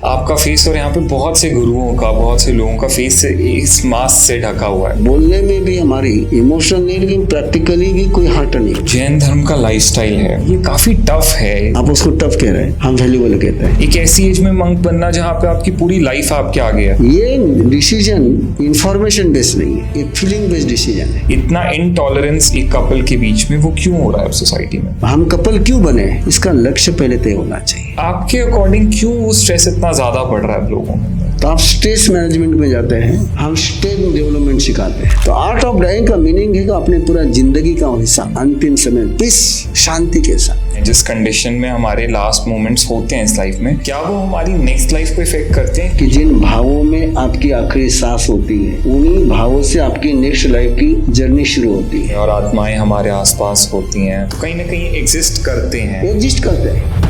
आपका फेस और यहाँ पे बहुत से गुरुओं का, बहुत से लोगों का फेस इस मास्क से ढका हुआ है। बोलने में भी हमारी इमोशन नहीं, लेकिन प्रैक्टिकली भी कोई हर्ट नहीं। जैन धर्म का लाइफस्टाइल है, ये काफी टफ है। आप उसको टफ कह रहे हैं, हम वैल्यूबल कहते हैं। एक ऐसी एज में मंक बनना जहाँ पे आपकी पूरी लाइफ आपके आगे है। ये डिसीजन इंफॉर्मेशन बेस्ड नहीं है, एक फीलिंग बेस्ड डिसीजन है। इतना इनटॉलरेंस एक कपल के बीच में वो क्यों हो रहा है सोसाइटी में? हम कपल क्यों बने, इसका लक्ष्य पहले तय होना चाहिए। आपके अकॉर्डिंग क्यों वो स्ट्रेस इतना ज्यादा बढ़ रहा है लोगों में? तो आप स्ट्रेस मैनेजमेंट में जाते हैं, हम स्टेट डेवलपमेंट सिखाते हैं। तो आर्ट ऑफ डाइंग का मीनिंग है कि अपने पूरा जिंदगी का हिस्सा अंतिम समय पीस, शांति के साथ। जिस कंडीशन में हमारे लास्ट मोमेंट्स होते हैं इस लाइफ में, क्या वो हमारी नेक्स्ट लाइफ को इफेक्ट करते हैं? कि जिन भावों में आपकी आखिरी सांस होती है, उन्हीं भावों से आपकी नेक्स्ट लाइफ की जर्नी शुरू होती है। और आत्माएं हमारे आसपास होती हैं, तो कहीं ना कहीं एग्जिस्ट करते हैं।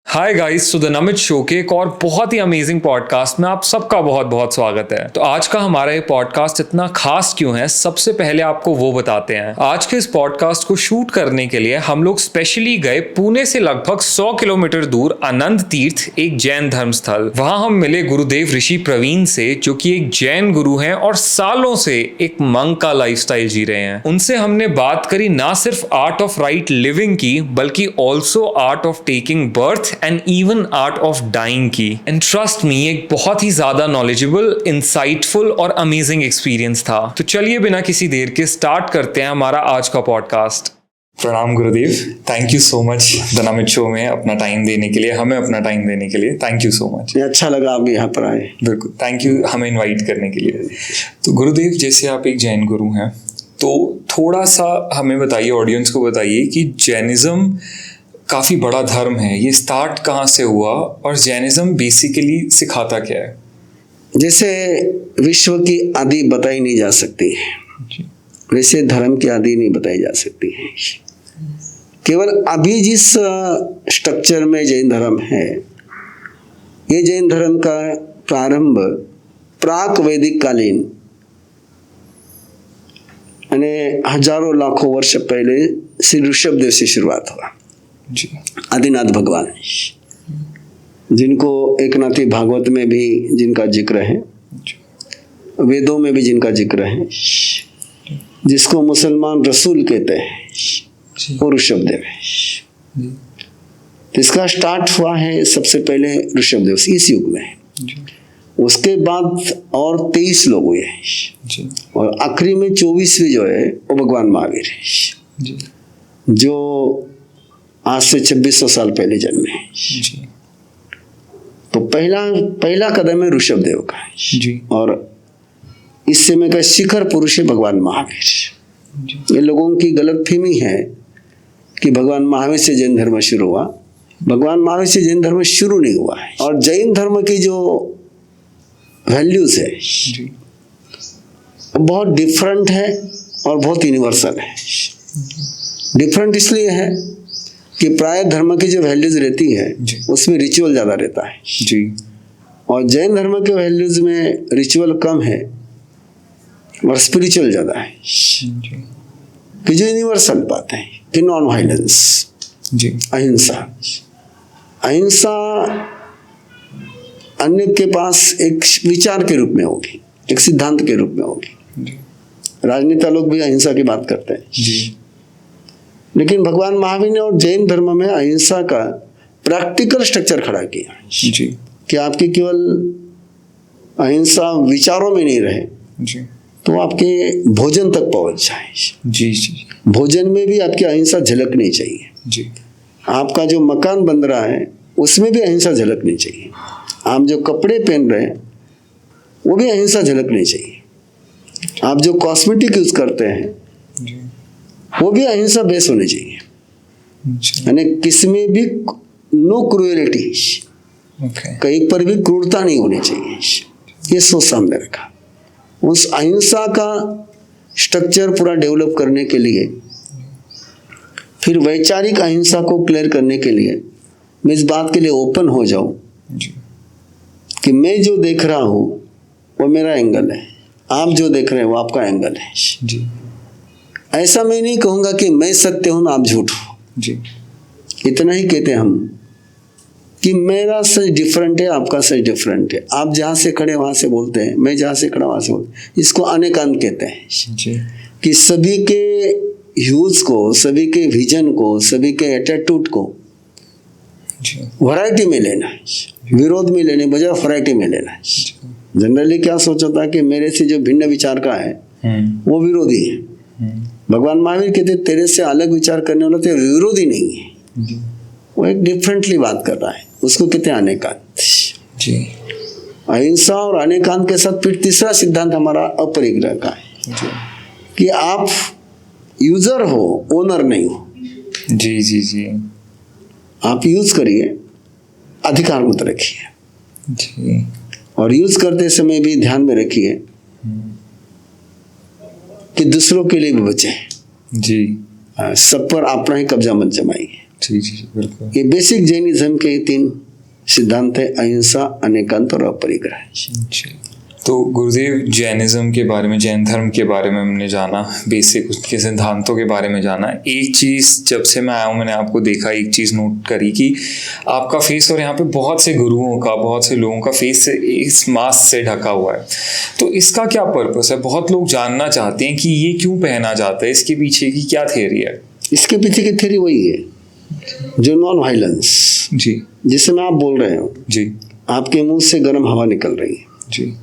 हाय गाइस, तो द नमित शो के एक और बहुत ही अमेजिंग पॉडकास्ट में आप सबका बहुत बहुत स्वागत है। तो आज का हमारा ये पॉडकास्ट इतना खास क्यों है, सबसे पहले आपको वो बताते हैं। आज के इस पॉडकास्ट को शूट करने के लिए हम लोग स्पेशली गए पुणे से लगभग 100 किलोमीटर दूर आनंद तीर्थ, एक जैन धर्म स्थल। वहां हम मिले गुरुदेव ऋषि प्रवीण से, जो कि एक जैन गुरु हैं और सालों से एक मंक का लाइफस्टाइल जी रहे हैं। उनसे हमने बात करी ना सिर्फ आर्ट ऑफ राइट लिविंग की, बल्कि also art of taking birth and even art of dying की। एंड ट्रस्ट मी, एक बहुत ही ज्यादा नॉलेजेबल, इंसाइटफुल और अमेजिंग एक्सपीरियंस था। तो चलिए बिना किसी देर के स्टार्ट करते हैं हमारा आज का पॉडकास्ट। प्रणाम गुरुदेव, thank you so much the Namit show में अपना टाइम देने के लिए, हमें अपना टाइम देने के लिए थैंक यू सो मच। अच्छा लगा आप यहाँ पर आए। बिल्कुल, थैंक यू हमें इन्वाइट करने के लिए। तो गुरुदेव, जैसे आप एक जैन गुरु हैं, तो थोड़ा सा हमें बताइए, ऑडियंस को बताइए कि जैनिज्म काफ़ी बड़ा धर्म है, ये स्टार्ट कहाँ से हुआ और जैनिज्म बेसिकली सिखाता क्या है? जैसे विश्व की आदि बताई नहीं जा सकती है, वैसे धर्म की आदि नहीं बताई जा सकती है। केवल अभी जिस स्ट्रक्चर में जैन धर्म है, ये जैन धर्म का प्रारंभ प्राक वैदिक कालीन, यानी हजारों लाखों वर्ष पहले श्री ऋषभदेव से शुरुआत हुआ। आदिनाथ भगवान, जिनको एकनाथी भागवत में भी जिनका जिक्र है, वेदों में भी जिनका जिक्र है, जिसको मुसलमान रसूल कहते हैं, वो ऋषभदेव है। तो इसका स्टार्ट हुआ है सबसे पहले ऋषभदेव से, इस युग में। उसके बाद और 23 लोग हुए, और आखिरी में 24वीं जो है वो भगवान महावीर है, जो आज से 2600 साल पहले जन्मे हैं। तो पहला कदम है ऋषभदेव का जी। और इस समय का शिखर पुरुष है भगवान महावीर। ये लोगों की गलतफहमी है कि भगवान महावीर से जैन धर्म शुरू हुआ। भगवान महावीर से जैन धर्म शुरू नहीं हुआ है। और जैन धर्म की जो वैल्यूज है जी, बहुत डिफरेंट है और बहुत यूनिवर्सल है। डिफरेंट इसलिए है कि प्राय धर्म की जो वैल्यूज रहती है उसमें रिचुअल ज्यादा रहता है जी, और जैन धर्म के वैल्यूज में रिचुअल कम है और स्पिरिचुअल ज्यादा है जी। कि जो यूनिवर्सल बात है कि नॉन वायलेंस जी, अहिंसा। अहिंसा अन्य के पास एक विचार के रूप में होगी, एक सिद्धांत के रूप में होगी। राजनेता लोग भी अहिंसा की बात करते हैं जी, लेकिन भगवान महावीर ने और जैन धर्म में अहिंसा का प्रैक्टिकल स्ट्रक्चर खड़ा किया जी, कि आपकी केवल अहिंसा विचारों में नहीं रहे जी, तो आपके भोजन तक पहुंच जाए जी जी। भोजन में भी आपकी अहिंसा झलकनी चाहिए जी। आपका जो मकान बन रहा है उसमें भी अहिंसा झलकनी चाहिए। आप जो कपड़े पहन रहे हैं वो भी अहिंसा झलकनी चाहिए। आप जो कॉस्मेटिक यूज करते हैं वो भी अहिंसा बेस होनी चाहिए, यानी किसमें भी नो क्रूएलिटी, कहीं पर भी क्रूरता नहीं होनी चाहिए। ये सोच सामने रखा। उस अहिंसा का स्ट्रक्चर पूरा डेवलप करने के लिए, फिर वैचारिक अहिंसा को क्लियर करने के लिए मैं इस बात के लिए ओपन हो जाऊं कि मैं जो देख रहा हूं वो मेरा एंगल है, आप जो देख रहे हैं वो आपका एंगल है जी। ऐसा मैं नहीं कहूंगा कि मैं सत्य हूं आप झूठ हो जी, इतना ही कहते हम कि मेरा सच डिफरेंट है, आपका सच डिफरेंट है। आप जहाँ से खड़े वहाँ से बोलते हैं, मैं जहाँ से खड़ा वहाँ से बोलते हैं। इसको अनेकांत कहते हैं जी कि सभी के ह्यूज को, सभी के विजन को, सभी के एटीट्यूड को जी वैरायटी में लेना है, विरोध में लेने बजाय वैरायटी में लेना है। जनरली क्या सोचा था कि मेरे से जो भिन्न विचार का है वो विरोधी है। भगवान महावीर कहते तेरे से अलग विचार करने वाला तो विरोधी नहीं है, जी वो एक डिफरेंटली बात कर रहा है, उसको कहते हैं अनेकांत। जी अहिंसा और अनेकांत के साथ फिर तीसरा सिद्धांत हमारा अपरिग्रह का है जी कि आप यूजर हो, ओनर नहीं हो। जी जी जी आप यूज करिए, अधिकार मत रखिए, जी और यूज करते समय भी ध्यान में रखिए कि दूसरों के लिए भी बचे। जी सब पर अपना ही कब्जा मत जमाइए। जी जी बिल्कुल। ये बेसिक जैनिज्म के 3 सिद्धांत है, अहिंसा, अनेकांत और अपरिग्रह। जी तो गुरुदेव, जैनिज्म के बारे में, जैन धर्म के बारे में हमने जाना, बेसिक उसके सिद्धांतों के बारे में जाना। एक चीज़ जब से मैं आया हूँ मैंने आपको देखा, एक चीज़ नोट करी कि आपका फेस और यहाँ पे बहुत से गुरुओं का, बहुत से लोगों का फेस इस मास्क से ढका हुआ है। तो इसका क्या पर्पस है? बहुत लोग जानना चाहते हैं कि ये क्यों पहना जाता है, इसके पीछे की क्या थ्योरी है? इसके पीछे की थ्योरी वही है जो नॉन वायलेंस, जी जिसमें आप बोल रहे हो। जी आपके मुंह से गर्म हवा निकल रही है जी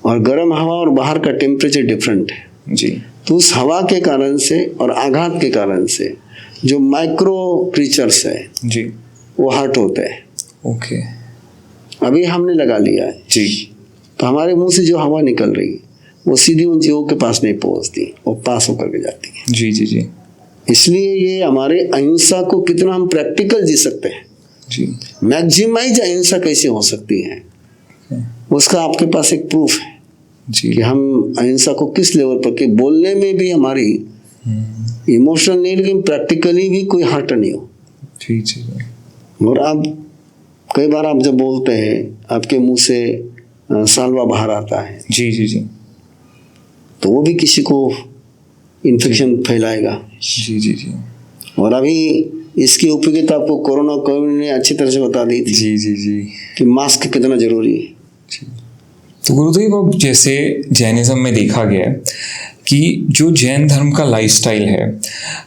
और गर्म हवा और बाहर का टेम्परेचर डिफरेंट है जी। तो उस हवा के कारण से और आघात के कारण से जो माइक्रो क्रीचर्स है जी वो हर्ट होते हैं। ओके। अभी हमने लगा लिया है जी तो हमारे मुंह से जो हवा निकल रही है वो सीधी उन जीवों के पास नहीं पहुंचती, वो पास होकर के जाती है। जी जी जी इसलिए ये हमारे अहिंसा को कितना हम प्रैक्टिकल जी सकते हैं, जी मैक्सिमाइज अहिंसा कैसे हो सकती है, उसका आपके पास एक प्रूफ है जी कि हम अहिंसा को किस लेवल पर, कि बोलने में भी हमारी इमोशनल नहीं लेकिन प्रैक्टिकली भी कोई हर्ट नहीं हो। जी जी और अब कई बार आप जब बोलते हैं आपके मुंह से सालवा बाहर आता है जी जी जी तो वो भी किसी को इन्फेक्शन फैलाएगा। जी जी जी और अभी इसकी उपयोगिता आपको कोविड ने अच्छी तरह से बता दी थी जी जी जी। कि मास्क कितना जरूरी है। तो गुरुदेव, अब जैसे जैनिज्म में देखा गया है कि जो जैन धर्म का लाइफस्टाइल है,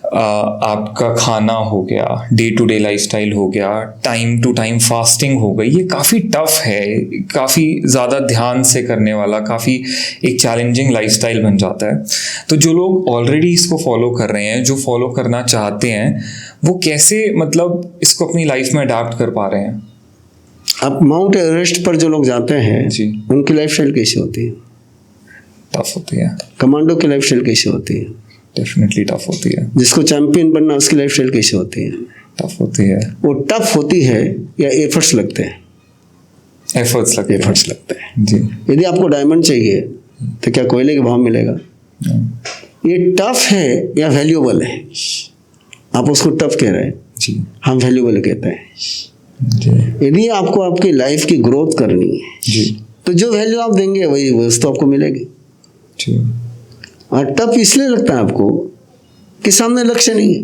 आपका खाना हो गया, डे टू डे लाइफस्टाइल हो गया, टाइम टू टाइम फास्टिंग हो गई, ये काफ़ी टफ है, काफ़ी ज़्यादा ध्यान से करने वाला, काफ़ी एक चैलेंजिंग लाइफस्टाइल बन जाता है। तो जो लोग ऑलरेडी इसको फॉलो कर रहे हैं, जो फॉलो करना चाहते हैं, वो कैसे मतलब इसको अपनी लाइफ में अडाप्ट कर पा रहे हैं? अब माउंट एवरेस्ट पर जो लोग जाते हैं जी। उनकी लाइफस्टाइल कैसी होती है, टफ होती है। कमांडो की लाइफस्टाइल कैसी होती है, डेफिनेटली टफ होती है। जिसको चैंपियन बनना उसकी लाइफस्टाइल कैसी होती है, टफ होती है। वो टफ होती है या एफर्ट्स लगते हैं? एफर्ट्स लगते हैं जी। यदि आपको डायमंड चाहिए तो क्या कोयले के भाव मिलेगा? ये टफ है या वैल्यूएबल है? आप उसको टफ कह रहे हैं, जी हम वैल्यूएबल कहते हैं। जी यदि आपको आपकी लाइफ की ग्रोथ करनी है जी तो जो वैल्यू आप देंगे वही वस्तु आपको मिलेगी। जी। और टफ इसलिए लगता है आपको कि सामने लक्ष्य नहीं है।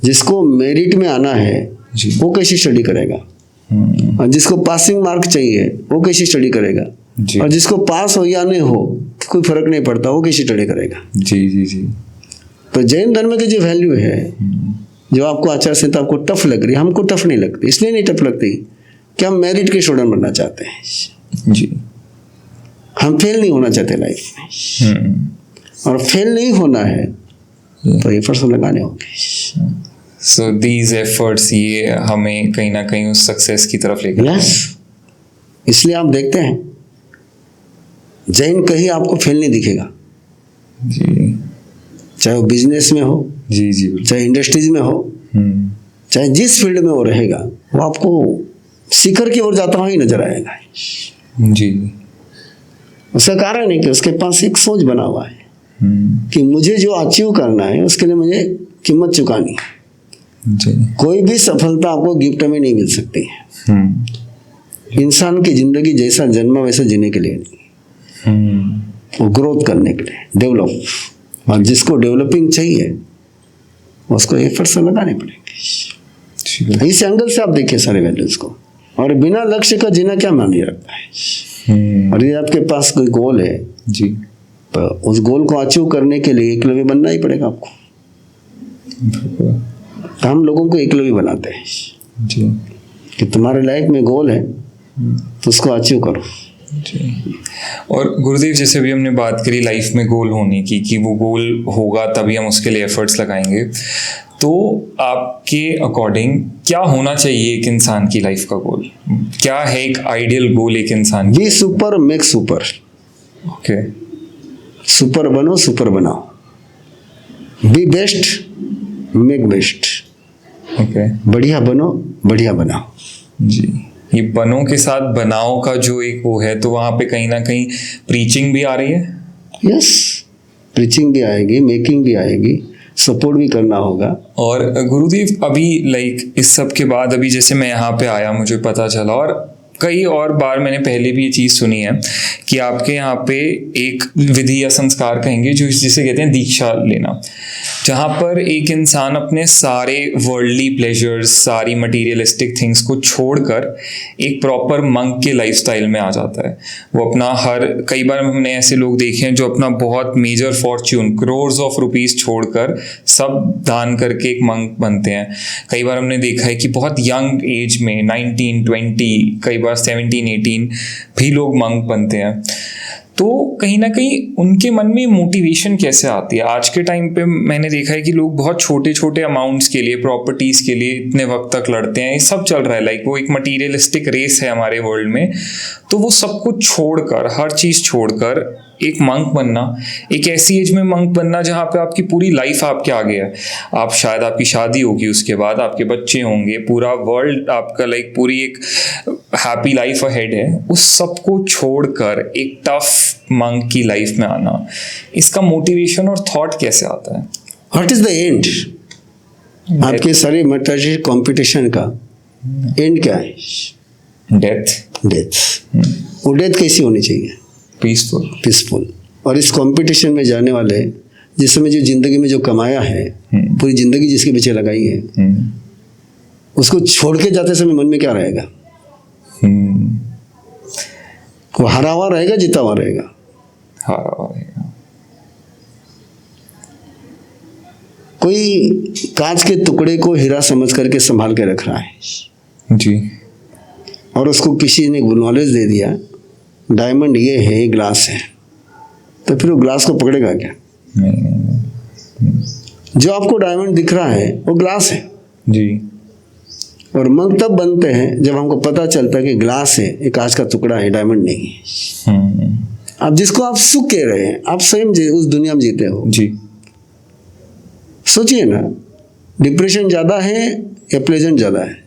जिसको मेरिट में आना है जी। वो कैसी स्टडी करेगा, और जिसको पासिंग मार्क चाहिए वो कैसी स्टडी करेगा, जी। और जिसको पास हो या नहीं हो कोई फर्क नहीं पड़ता, वो कैसी स्टडी करेगा। जी जी जी। तो जैन धर्म की जो वैल्यू है, जो आपको आचार संहिता आपको टफ लग रही है, हमको टफ नहीं लगती। इसलिए नहीं टफ लगती कि हम मेरिट के स्टूडेंट बनना चाहते हैं, जी। हम फेल नहीं होना चाहते लाइफ में, और फेल नहीं होना है तो एफर्ट्स लगाने होंगे। सो दीज एफर्ट्स ये हमें कहीं ना कहीं उस सक्सेस की तरफ लेकर यस, इसलिए आप देखते हैं जैन कहीं आपको फेल नहीं दिखेगा, जी चाहे वो बिजनेस में हो, जी जी बिल्कुल। चाहे इंडस्ट्रीज में हो, चाहे जिस फील्ड में वो रहेगा, वो आपको शिखर की ओर जाता हुआ ही नजर आएगा। जी। उसका कारण है कि उसके पास एक सोच बना हुआ है कि मुझे जो अचीव करना है उसके लिए मुझे कीमत चुकानी है। जी। कोई भी सफलता आपको गिफ्ट में नहीं मिल सकती है। इंसान की जिंदगी जैसा जन्मा वैसा जीने के लिए नहीं, वो ग्रोथ करने के लिए, डेवलप, और जिसको डेवलपिंग चाहिए उसको एफर्ट्स लगाने पड़ेंगे। इस एंगल से आप देखिए सारे वैल्यूज को। और बिना लक्ष्य का जीना क्या मायने रखता है। और ये आपके पास कोई गोल है जी, तो उस गोल को अचीव करने के लिए एकलव्य बनना ही पड़ेगा आपको। तो हम लोगों को एकलव्य बनाते हैं जी, कि तुम्हारे लाइफ में गोल है तो उसको अचीव करो। जी। और गुरुदेव, जैसे भी हमने बात करी लाइफ में गोल होने की, कि वो गोल होगा तभी हम उसके लिए एफर्ट्स लगाएंगे, तो आपके अकॉर्डिंग क्या होना चाहिए एक इंसान की लाइफ का गोल? क्या है एक आइडियल गोल एक इंसान की? Be super make super. Okay. Super बनो, सुपर बनाओ। B best make best. Okay. बढ़िया बनो, बढ़िया बनाओ। जी, ये बनो के साथ बनाओ का जो एक वो है, तो वहाँ पे कहीं ना कहीं प्रीचिंग भी आ रही है। यस, प्रीचिंग भी आएगी, मेकिंग भी आएगी, सपोर्ट भी करना होगा। और गुरुदेव, अभी लाइक इस सब के बाद अभी जैसे मैं यहाँ पे आया, मुझे पता चला, और कई और बार मैंने पहले भी ये चीज़ सुनी है कि आपके यहाँ पे एक विधि या संस्कार कहेंगे जो जिसे कहते हैं दीक्षा लेना, जहाँ पर एक इंसान अपने सारे वर्ल्डली प्लेजर्स, सारी मटीरियलिस्टिक थिंग्स को छोड़कर एक प्रॉपर मंक के लाइफस्टाइल में आ जाता है। वो अपना कई बार हमने ऐसे लोग देखे हैं जो अपना बहुत major fortune, crores of rupees छोड़कर सब दान करके एक मंक बनते हैं। कई बार हमने देखा है कि बहुत यंग एज में 19, 20, कई बार 17, 18 भी लोग मंक बनते हैं। तो कहीं ना कहीं उनके मन में मोटिवेशन कैसे आती है? आज के टाइम पे मैंने देखा है कि लोग बहुत छोटे छोटे अमाउंट्स के लिए, प्रॉपर्टीज के लिए इतने वक्त तक लड़ते हैं। ये सब चल रहा है, लाइक वो एक मटीरियलिस्टिक रेस है हमारे वर्ल्ड में। तो वो सब कुछ छोड़कर, हर चीज छोड़कर एक मंक बनना, एक ऐसी एज में मंक बनना जहाँ पे आपकी पूरी लाइफ आपके आगे है। आप शायद, आपकी शादी होगी, उसके बाद आपके बच्चे होंगे, पूरा वर्ल्ड आपका लाइक पूरी एक हैप्पी लाइफ अहेड है। उस सब को छोड़कर एक टफ मंक की लाइफ में आना, इसका मोटिवेशन और थॉट कैसे आता है? What is the end? आपके सारे मटेरियल कंपटीशन का एंड क्या है? डेथ। डेथ। वो डेथ कैसी होनी चाहिए? पीसफुल। पीसफुल। और इस कंपटीशन में जाने वाले, जिस समय जो जिंदगी में जो कमाया है, पूरी जिंदगी जिसके पीछे लगाई है, उसको छोड़ के जाते समय मन में क्या रहेगा? वो हारा हुआ रहेगा, जीता हुआ रहेगा? हारा हुआ रहेगा। कोई कांच के टुकड़े को हीरा समझ करके संभाल के रख रहा है जी, और उसको किसी ने नॉलेज दे दिया डायमंड ये है, ये ग्लास है, तो फिर वो ग्लास को पकड़ेगा क्या? नहीं। जो आपको डायमंड दिख रहा है वो ग्लास है जी। और मंक तब बनते हैं जब हमको पता चलता है कि ग्लास है, एक कांच का टुकड़ा है, डायमंड नहीं है। आप जिसको आप सुख कह रहे हैं, आप स्वयं उस दुनिया में जीते हो जी। सोचिए ना, डिप्रेशन ज्यादा है या प्लेजेंट ज्यादा है?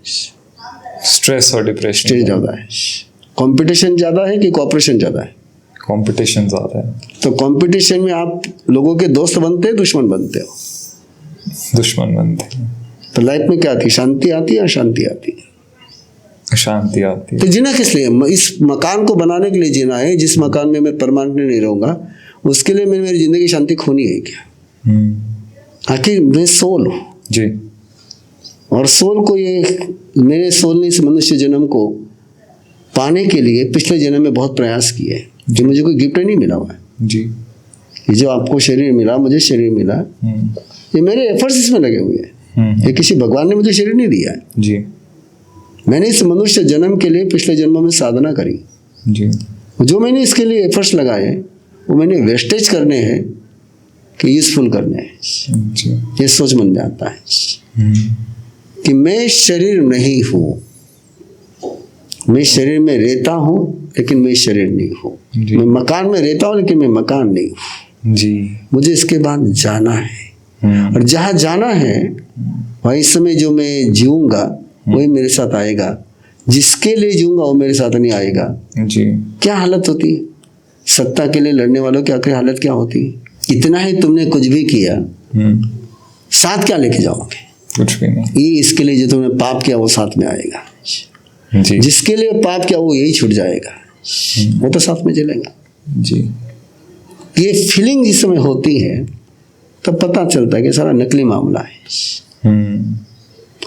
स्ट्रेस और डिप्रेशन स्ट्रेस ज्यादा है। कंपटीशन ज्यादा है कि कोऑपरेशन ज्यादा है? कंपटीशन ज्यादा है। तो कंपटीशन में आप लोगों के दोस्त बनते हैं, दुश्मन बनते हो? दुश्मन बनते हैं। तो लाइफ में क्या आती है? शांति आती है, अशांति आती है? शांति आती है। तो जीना किस लिए? इस मकान को बनाने के लिए जीना है। जिस मकान में मैं परमानेंट नहीं रहूंगा, उसके लिए मैंने मेरी जिंदगी शांति खोनी है क्या? आखिर मैं सोल हूँ जी। और सोल को, ये मेरे सोल ने इस मनुष्य जन्म को पाने के लिए पिछले जन्म में बहुत प्रयास किए, जो मुझे कोई गिफ्ट नहीं मिला हुआ है जी। ये जो आपको शरीर मिला, मुझे शरीर मिला, ये मेरे एफर्ट्स इसमें लगे हुए हैं। ये किसी भगवान ने मुझे शरीर नहीं दिया है जी। मैंने इस मनुष्य जन्म के लिए पिछले जन्मों में साधना करी जी। जो मैंने इसके लिए एफर्ट्स लगाए वो मैंने वेस्टेज करने हैं कि यूजफुल करने हैं। जी। ये सोच मन में आता है कि मैं शरीर नहीं हूँ, मैं शरीर में रहता हूँ लेकिन मैं शरीर नहीं हूँ। मैं मकान में रहता हूँ लेकिन मैं मकान नहीं हूँ जी। मुझे इसके बाद जाना है और जहाँ जाना है वहाँ इस समय जो मैं जीऊँगा वही मेरे साथ आएगा, जिसके लिए जीऊँगा वो मेरे साथ नहीं आएगा। जी। क्या हालत होती है सत्ता के लिए लड़ने वालों की? आखिर हालत क्या होती है? इतना ही तुमने कुछ भी किया, साथ क्या लेके जाओगे? कुछ भी नहीं। ये इसके लिए जो तुमने पाप किया वो साथ में आएगा, जी। जिसके लिए पाप किया वो यही छूट जाएगा, वो तो साथ में चलेगा। जी। ये फीलिंग जिस समय होती है तब पता चलता है कि सारा नकली मामला है।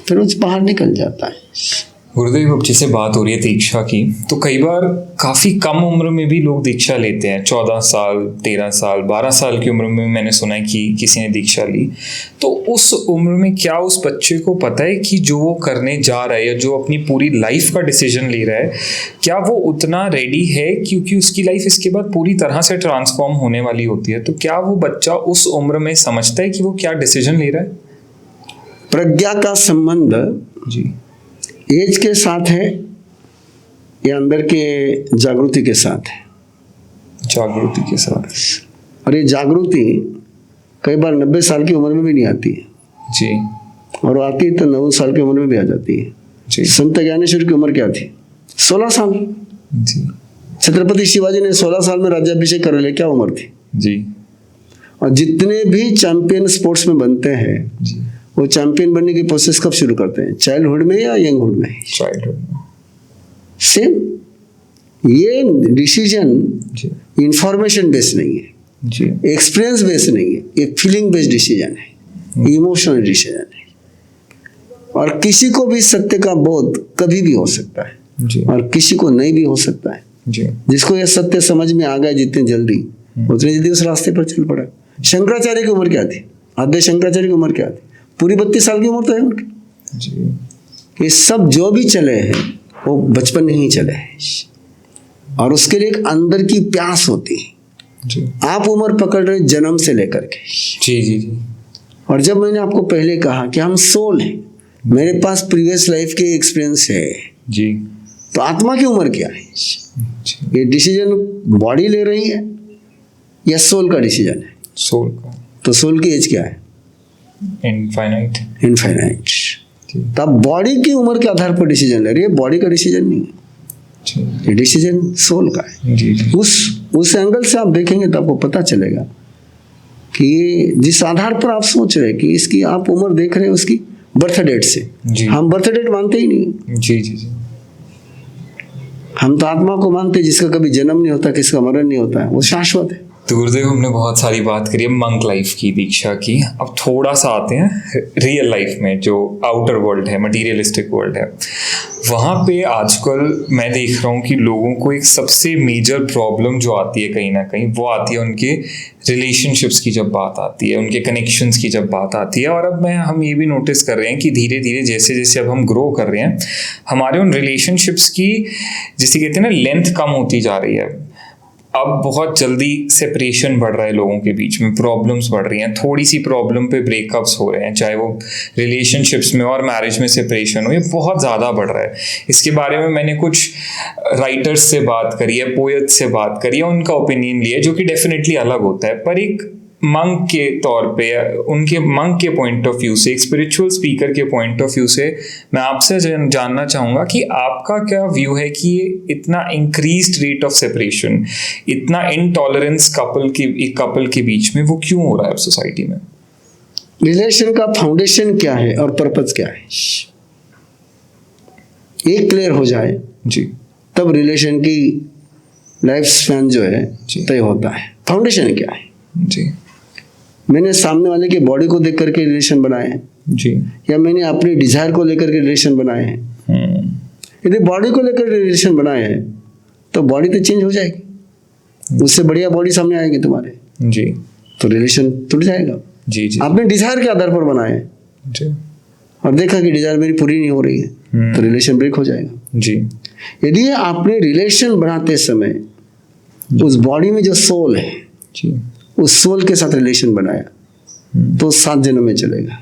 फिर वो बाहर निकल जाता है। गुरुदेव, अब जैसे बात हो रही है दीक्षा की, तो कई बार काफ़ी कम उम्र में भी लोग दीक्षा लेते हैं। 14 साल, 13 साल, 12 साल की उम्र में मैंने सुना है कि किसी ने दीक्षा ली। तो उस उम्र में क्या उस बच्चे को पता है कि जो वो करने जा रहा है या जो अपनी पूरी लाइफ का डिसीजन ले रहा है, क्या वो उतना रेडी है? क्योंकि उसकी लाइफ इसके बाद पूरी तरह से ट्रांसफॉर्म होने वाली होती है। तो क्या वो बच्चा उस उम्र में समझता है कि वो क्या डिसीजन ले रहा है? प्रज्ञा का संबंध जी एज के साथ है या अंदर के जागृति के साथ है? जागृति के साथ। और ये जागृति कई बार 90 साल की उम्र में भी नहीं आती है, जी, और आती है तो 9 साल की उम्र में भी आ जाती है। जी, संत ज्ञानेश्वर की उम्र क्या थी? 16 साल। जी, छत्रपति शिवाजी ने 16 साल में राज्याभिषेक कर लिया, क्या उम्र थी? जी, और जितने भी चैंपियन स्पोर्ट्स में बनते हैं, जी, वो चैंपियन बनने की प्रोसेस कब शुरू करते हैं? चाइल्डहुड में या यंगहुड में? चाइल्डहुड में। सेम। ये डिसीजन जी, इंफॉर्मेशन बेस्ड नहीं है, जी, एक्सपीरियंस बेस्ड नहीं है, ये फीलिंग बेस्ड डिसीजन है, इमोशनल डिसीजन है। और किसी को भी सत्य का बोध कभी भी हो सकता है, जी, और किसी को नहीं भी हो सकता है। जी, जिसको यह सत्य समझ में आ गया जितनी जल्दी, उतनी जल्दी उस रास्ते पर चल पड़ा। शंकराचार्य की उम्र क्या थी? आद्य शंकराचार्य की उम्र क्या थी? पूरी 32 साल की उम्र तो है उनकी। जी, ये सब जो भी चले हैं वो बचपन में ही चले हैं, और उसके लिए एक अंदर की प्यास होती है। जी, आप उम्र पकड़ रहे जन्म से लेकर के। जी, जी, जी, और जब मैंने आपको पहले कहा कि हम सोल हैं, मेरे पास प्रीवियस लाइफ के एक्सपीरियंस है, जी, तो आत्मा की उम्र क्या है? जी, ये डिसीजन बॉडी ले रही है या सोल का डिसीजन है? सोल का। तो सोल की एज क्या है? इनफाइनाइट। इनफाइनाइट। जी, तब बॉडी की उम्र के आधार पर डिसीजन ले रही है, बॉडी का डिसीजन नहीं है, जी, ये डिसीजन सोल का है। जी, जी, उस एंगल से आप देखेंगे तो आपको पता चलेगा कि ये जिस आधार पर आप सोच रहे हैं कि इसकी आप उम्र देख रहे हैं उसकी बर्थ डेट से, जी, हम बर्थ डेट मानते ही नहीं। जी, जी, जी, हम तो आत्मा को मानते हैं जिसका कभी जन्म नहीं होता, किसका मरण नहीं होता है, वो शाश्वत है। तो गुरुदेव, हमने बहुत सारी बात करी है मंक लाइफ की, दीक्षा की। अब थोड़ा सा आते हैं रियल लाइफ में, जो आउटर वर्ल्ड है, मटीरियलिस्टिक वर्ल्ड है। वहाँ पे आजकल मैं देख रहा हूँ कि लोगों को एक सबसे मेजर प्रॉब्लम जो आती है कहीं ना कहीं, वो आती है उनके रिलेशनशिप्स की जब बात आती है, उनके कनेक्शंस की जब बात आती है। और अब हम ये भी नोटिस कर रहे हैं कि धीरे धीरे जैसे जैसे अब हम ग्रो कर रहे हैं, हमारे उन रिलेशनशिप्स की, जिसे कहते हैं ना, लेंथ कम होती जा रही है। अब बहुत जल्दी सेपरेशन बढ़ रहा है लोगों के बीच में, प्रॉब्लम्स बढ़ रही हैं, थोड़ी सी प्रॉब्लम पे ब्रेकअप्स हो रहे हैं, चाहे वो रिलेशनशिप्स में और मैरिज में सेपरेशन हो, ये बहुत ज़्यादा बढ़ रहा है। इसके बारे में मैंने कुछ राइटर्स से बात करी है, पोएट्स से बात करी है, उनका ओपिनियन लिया, जो कि डेफिनेटली अलग होता है। पर एक मंक के तौर पे, उनके मंक के पॉइंट ऑफ व्यू से, एक स्पिरिचुअल स्पीकर के पॉइंट ऑफ व्यू से मैं आपसे जानना चाहूँगा कि आपका क्या व्यू है कि ये इतना इंक्रीज्ड रेट ऑफ सेपरेशन, इतना इनटॉलरेंस कपल के बीच में, वो क्यों हो रहा है सोसाइटी में? रिलेशन का फाउंडेशन क्या है और पर्पस क्या है, एक क्लियर हो जाए जी, तब रिलेशन की लाइफ स्पैन जो है जी, तय होता है। फाउंडेशन क्या है? जी, मैंने सामने वाले के बॉडी को देख करके रिलेशन बनाए हैं, जी, या मैंने अपनी डिजायर को लेकर के रिलेशन बनाए हैं। यदि बॉडी को लेकर रिलेशन बनाए हैं तो बॉडी तो चेंज हो जाएगी, उससे बढ़िया बॉडी सामने आएगी तुम्हारे, जी, तो रिलेशन टूट जाएगा। जी, जी, आपने डिजायर के आधार पर बनाए हैं जी, और देखा कि डिजायर मेरी पूरी नहीं हो रही है, तो रिलेशन ब्रेक हो जाएगा। जी, यदि आपने रिलेशन बनाते समय उस बॉडी में जो सोल है, जी, उस सोल के साथ रिलेशन बनाया तो 7 जन्म में चलेगा।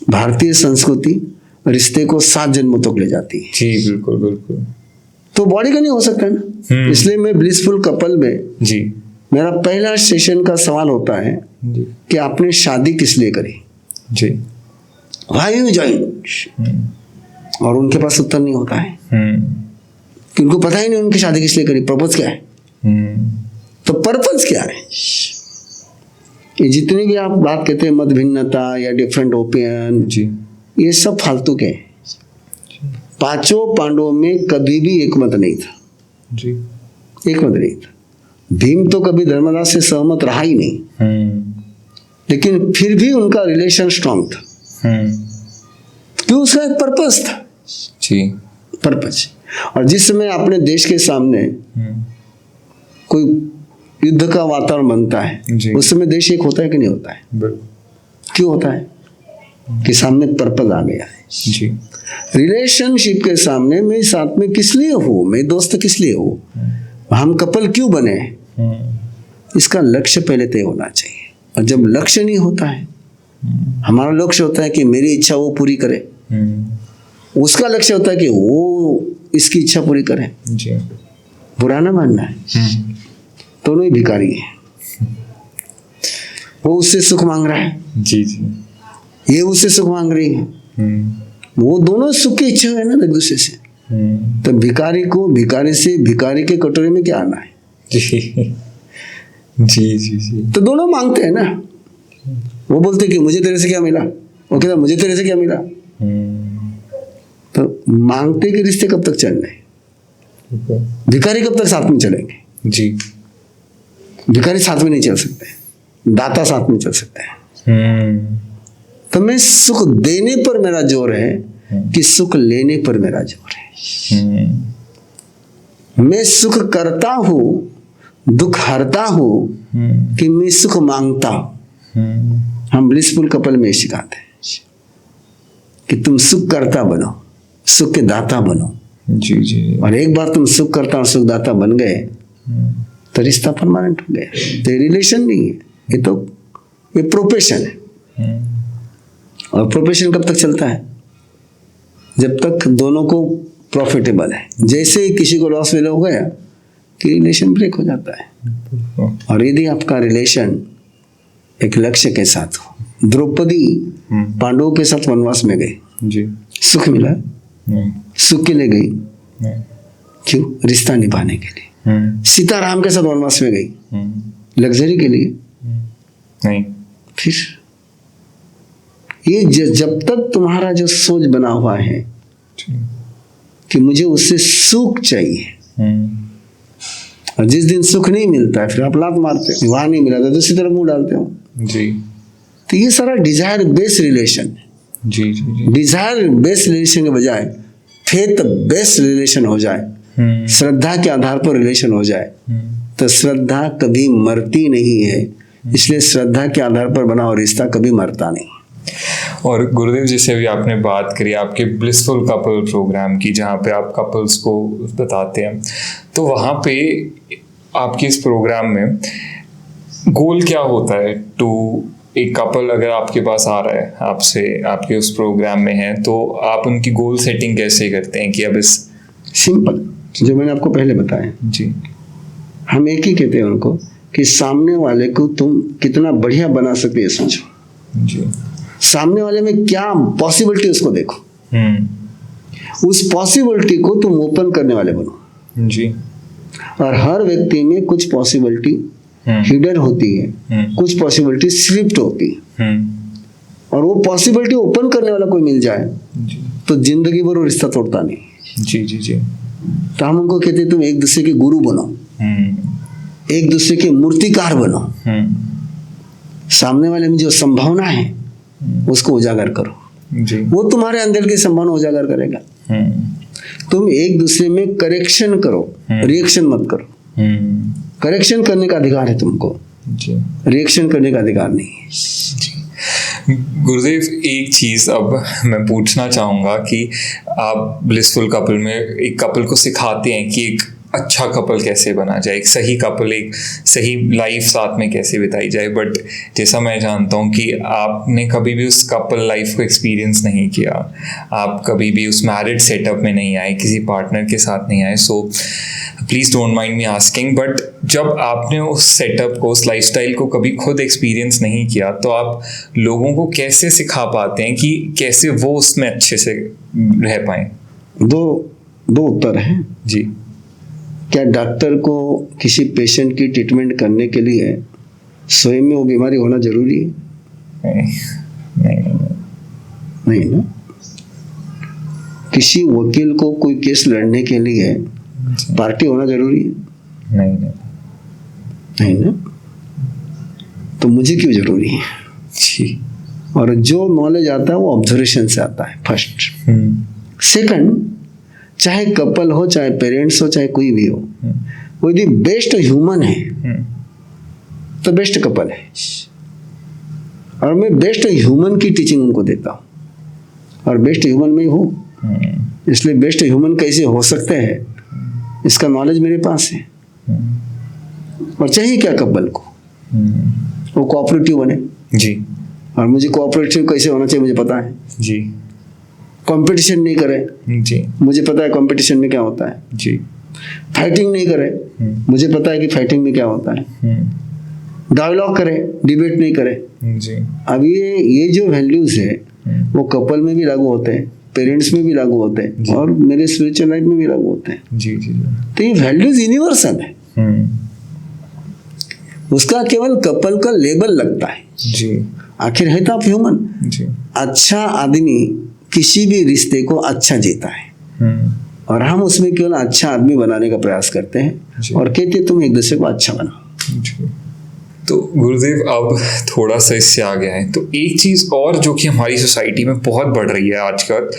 भारतीय संस्कृति रिश्ते को 7 जन्मों तक ले जाती है। जी, बिल्कुल, बिल्कुल, तो बॉडी का नहीं हो सकता ना। इसलिए मैं ब्लिसफुल कपल में, जी, मेरा पहला सेशन का सवाल होता है जी, कि आपने शादी किस लिए करी, जी, व्हाई यू जॉइन, और उनके पास उत्तर नहीं होता है कि उनको पता ही नहीं उनकी शादी किस लिए करी, पर्पस क्या है। तो पर्पस क्या है? ये जितनी भी आप बात कहते हैं मत भिन्नता या डिफरेंट ओपिनियन, जी, ये सब फालतू के हैं। 5 पांडवों में कभी भी एक मत नहीं था, जी, एक मत नहीं था। भीम तो कभी धर्मदास से सहमत रहा ही नहीं, लेकिन फिर भी उनका रिलेशन स्ट्रांग था। क्यों? उसका एक पर्पस था जी। पर्पस। और जिस समय अपने देश के सामने कोई युद्ध का वातावरण बनता है, उस समय देश एक होता है कि नहीं होता है? क्यों होता है? कि सामने पर्पस आ गया है जी। रिलेशनशिप के सामने मैं साथ में किस लिए हूँ, मैं दोस्त किस लिए हूँ, हम कपल क्यों बने, इसका लक्ष्य पहले तय होना चाहिए। और जब लक्ष्य नहीं होता है, हमारा लक्ष्य होता है कि मेरी इच्छा वो पूरी करे, उसका लक्ष्य होता है कि वो इसकी इच्छा पूरी करे, जी। बुरा ना मानना है। दोनों ही भिखारी है, वो उससे सुख मांग रहा है, जी जी। ये उससे सुख मांग रही है, वो दोनों सुख की इच्छा है ना एक दूसरे से। तो भिखारी को भिखारी से भिखारी के कटोरे में क्या आना है? जी जी जी जी। तो दोनों मांगते हैं ना। वो बोलते कि मुझे तेरे से क्या मिला, वो कहता मुझे तेरे से क्या मिला। तो मांगते के रिश्ते कब तक चलने? भिखारी कब तक साथ में चलेंगे? जी। भिखारी साथ में नहीं चल सकते, दाता साथ में चल सकते हैं। तो मैं सुख देने पर मेरा जोर है कि सुख लेने पर मेरा जोर है? मैं सुख करता हूं, दुख हरता हूं कि मैं सुख मांगता हूं? हम ब्लिसफुल कपल में सिखाते हैं कि तुम सुख करता बनो, सुख के दाता बनो। जी जी। और एक बार तुम सुख करता और सुख दाता बन गए तो रिश्ता परमानेंट हो गया। तो ये रिलेशन नहीं है, ये प्रोफेशन है। और प्रोफेशन कब तक चलता है? जब तक दोनों को प्रॉफिटेबल है। जैसे ही किसी को लॉस वेल हो गया कि रिलेशन ब्रेक हो जाता है। और यदि आपका रिलेशन एक लक्ष्य के साथ हो, द्रौपदी पांडवों के साथ वनवास में गई, जी, सुख मिला? सुख के लिए गई? क्यों? रिश्ता निभाने के लिए। सीता राम के साथ वनवास में गई, लग्जरी के लिए नहीं। फिर ये जब तक तुम्हारा जो सोच बना हुआ है कि मुझे उससे सुख चाहिए, और जिस दिन सुख नहीं मिलता है फिर आप लात मारते हो, वहां नहीं मिला तो दूसरी तरफ मुंह डालते हो। जी। तो ये सारा डिजायर बेस्ड रिलेशन है। जी जी जी। डिजायर बेस्ड रिलेशन के बजाय फेथ बेस्ड रिलेशन हो जाए, श्रद्धा के आधार पर रिलेशन हो जाए, तो श्रद्धा कभी मरती नहीं है। इसलिए श्रद्धा के आधार पर बना हुआ रिश्ता कभी मरता नहीं। और गुरुदेव, जैसे भी आपने बात करी आपके ब्लिसफुल कपल प्रोग्राम की, जहाँ पे आप कपल्स को बताते हैं, तो वहाँ पे आपके इस प्रोग्राम में गोल क्या होता है? टू एक कपल अगर आपके पास आ रहा है, आपसे आपके उस प्रोग्राम में है, तो आप उनकी गोल सेटिंग कैसे करते हैं कि अब इस सिंपल जो मैंने आपको पहले बताया जी, हम एक ही कहते हैं उनको कि सामने वाले को तुम कितना बढ़िया बना सकते हैं सोचो जी। सामने वाले में क्या पॉसिबिलिटी उसको देखो, उस पॉसिबिलिटी को तुम ओपन करने वाले बनो जी। और हर व्यक्ति में कुछ पॉसिबिलिटी हिडन होती है, कुछ पॉसिबिलिटी स्क्रिप्ट होती है, और वो पॉसिबिलिटी ओपन करने वाला कोई मिल जाए तो जिंदगी भर वो रिश्ता तोड़ता नहीं जी जी जी। तो हम उनको कहते हैं तुम एक दूसरे के गुरु बनो, एक दूसरे के मूर्तिकार बनो, सामने वाले में जो संभावना है उसको उजागर करो जी। वो तुम्हारे अंदर की संभावना उजागर करेगा। तुम एक दूसरे में करेक्शन करो, रिएक्शन मत करो। करेक्शन करने का अधिकार है तुमको जी, रिएक्शन करने का अधिकार नहीं है जी। गुरुदेव, एक चीज अब मैं पूछना चाहूंगा कि आप ब्लिसफुल कपल में एक कपल को सिखाते हैं कि एक अच्छा कपल कैसे बना जाए, एक सही कपल, एक सही लाइफ साथ में कैसे बिताई जाए, बट जैसा मैं जानता हूँ कि आपने कभी भी उस कपल लाइफ को एक्सपीरियंस नहीं किया, आप कभी भी उस मैरिड सेटअप में नहीं आए, किसी पार्टनर के साथ नहीं आए, so please don't mind me asking, but जब आपने उस सेटअप को, उस लाइफस्टाइल को कभी खुद एक्सपीरियंस नहीं किया, तो आप लोगों को कैसे सिखा पाते हैं कि कैसे वो उसमें अच्छे से रह पाएं? दो उत्तर हैं जी। क्या डॉक्टर को किसी पेशेंट की ट्रीटमेंट करने के लिए स्वयं में वो बीमारी होना जरूरी है? नहीं ना। किसी वकील को कोई केस लड़ने के लिए पार्टी होना जरूरी है? नहीं ना। तो मुझे क्यों जरूरी है जी? और जो नॉलेज आता है वो ऑब्जर्वेशन से आता है फर्स्ट। सेकंड, चाहे कपल हो, चाहे पेरेंट्स हो, चाहे कोई भी हो, वो यदि बेस्ट ह्यूमन है तो बेस्ट कपल है। और मैं बेस्ट ह्यूमन की टीचिंग उनको देता हूँ और बेस्ट ह्यूमन में हूँ, इसलिए बेस्ट ह्यूमन कैसे हो सकते हैं इसका नॉलेज मेरे पास है। और चाहिए क्या कपल को, वो कोऑपरेटिव बने जी, और मुझे कोऑपरेटिव कैसे होना चाहिए मुझे पता है जी, कंपटीशन नहीं करे जी, मुझे पता है कंपटीशन में क्या होता है, जी, फाइटिंग नहीं करे मुझे पता है कि फाइटिंग में क्या होता है, डायलॉग करे, डिबेट नहीं करे। जी, अब ये जो वैल्यूज है वो कपल में भी लागू होते हैं, पेरेंट्स में भी लागू होते हैं और मेरे स्पिरिचुअल लाइफ में भी लागू होते हैं। जी, जी, तो ये वैल्यूज यूनिवर्सल है, उसका केवल कपल का लेबल लगता है। जी, आखिर है तो आप ह्यूमन। जी, अच्छा आदमी किसी भी रिश्ते को अच्छा जीता है और हम उसमें केवल अच्छा आदमी बनाने का प्रयास करते हैं और कहते हैं तुम एक दूसरे को अच्छा बनाओ। जी। तो गुरुदेव अब थोड़ा सा इससे आ गया है, तो एक चीज़ और जो कि हमारी सोसाइटी में बहुत बढ़ रही है आजकल,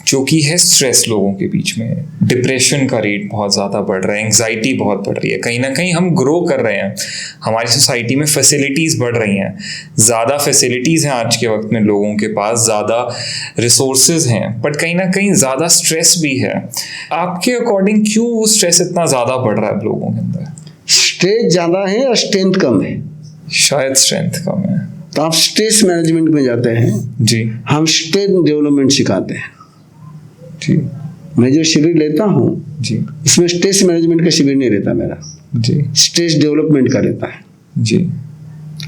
जो कि है स्ट्रेस। लोगों के बीच में डिप्रेशन का रेट बहुत ज़्यादा बढ़ रहा है, एंग्जाइटी बहुत बढ़ रही है। कहीं ना कहीं हम ग्रो कर रहे हैं, हमारी सोसाइटी में फैसिलिटीज़ बढ़ रही हैं, ज़्यादा फैसिलिटीज़ हैं आज के वक्त में, लोगों के पास ज़्यादा रिसोर्सेज हैं, बट कहीं ना कहीं ज़्यादा स्ट्रेस भी है। आपके अकॉर्डिंग क्यों वो स्ट्रेस इतना ज़्यादा बढ़ रहा है लोगों के अंदर? स्ट्रेस ज़्यादा है और स्ट्रेंथ कम है। शायद स्ट्रेंथ कम है। तो आप स्ट्रेस मैनेजमेंट में जाते हैं, जी, हम स्ट्रेंथ डेवलपमेंट सिखाते हैं। जी, मैं जो शिविर लेता हूँ जी, उसमें स्ट्रेस मैनेजमेंट का शिविर नहीं रहता मेरा, जी, स्ट्रेस डेवलपमेंट का रहता है। जी,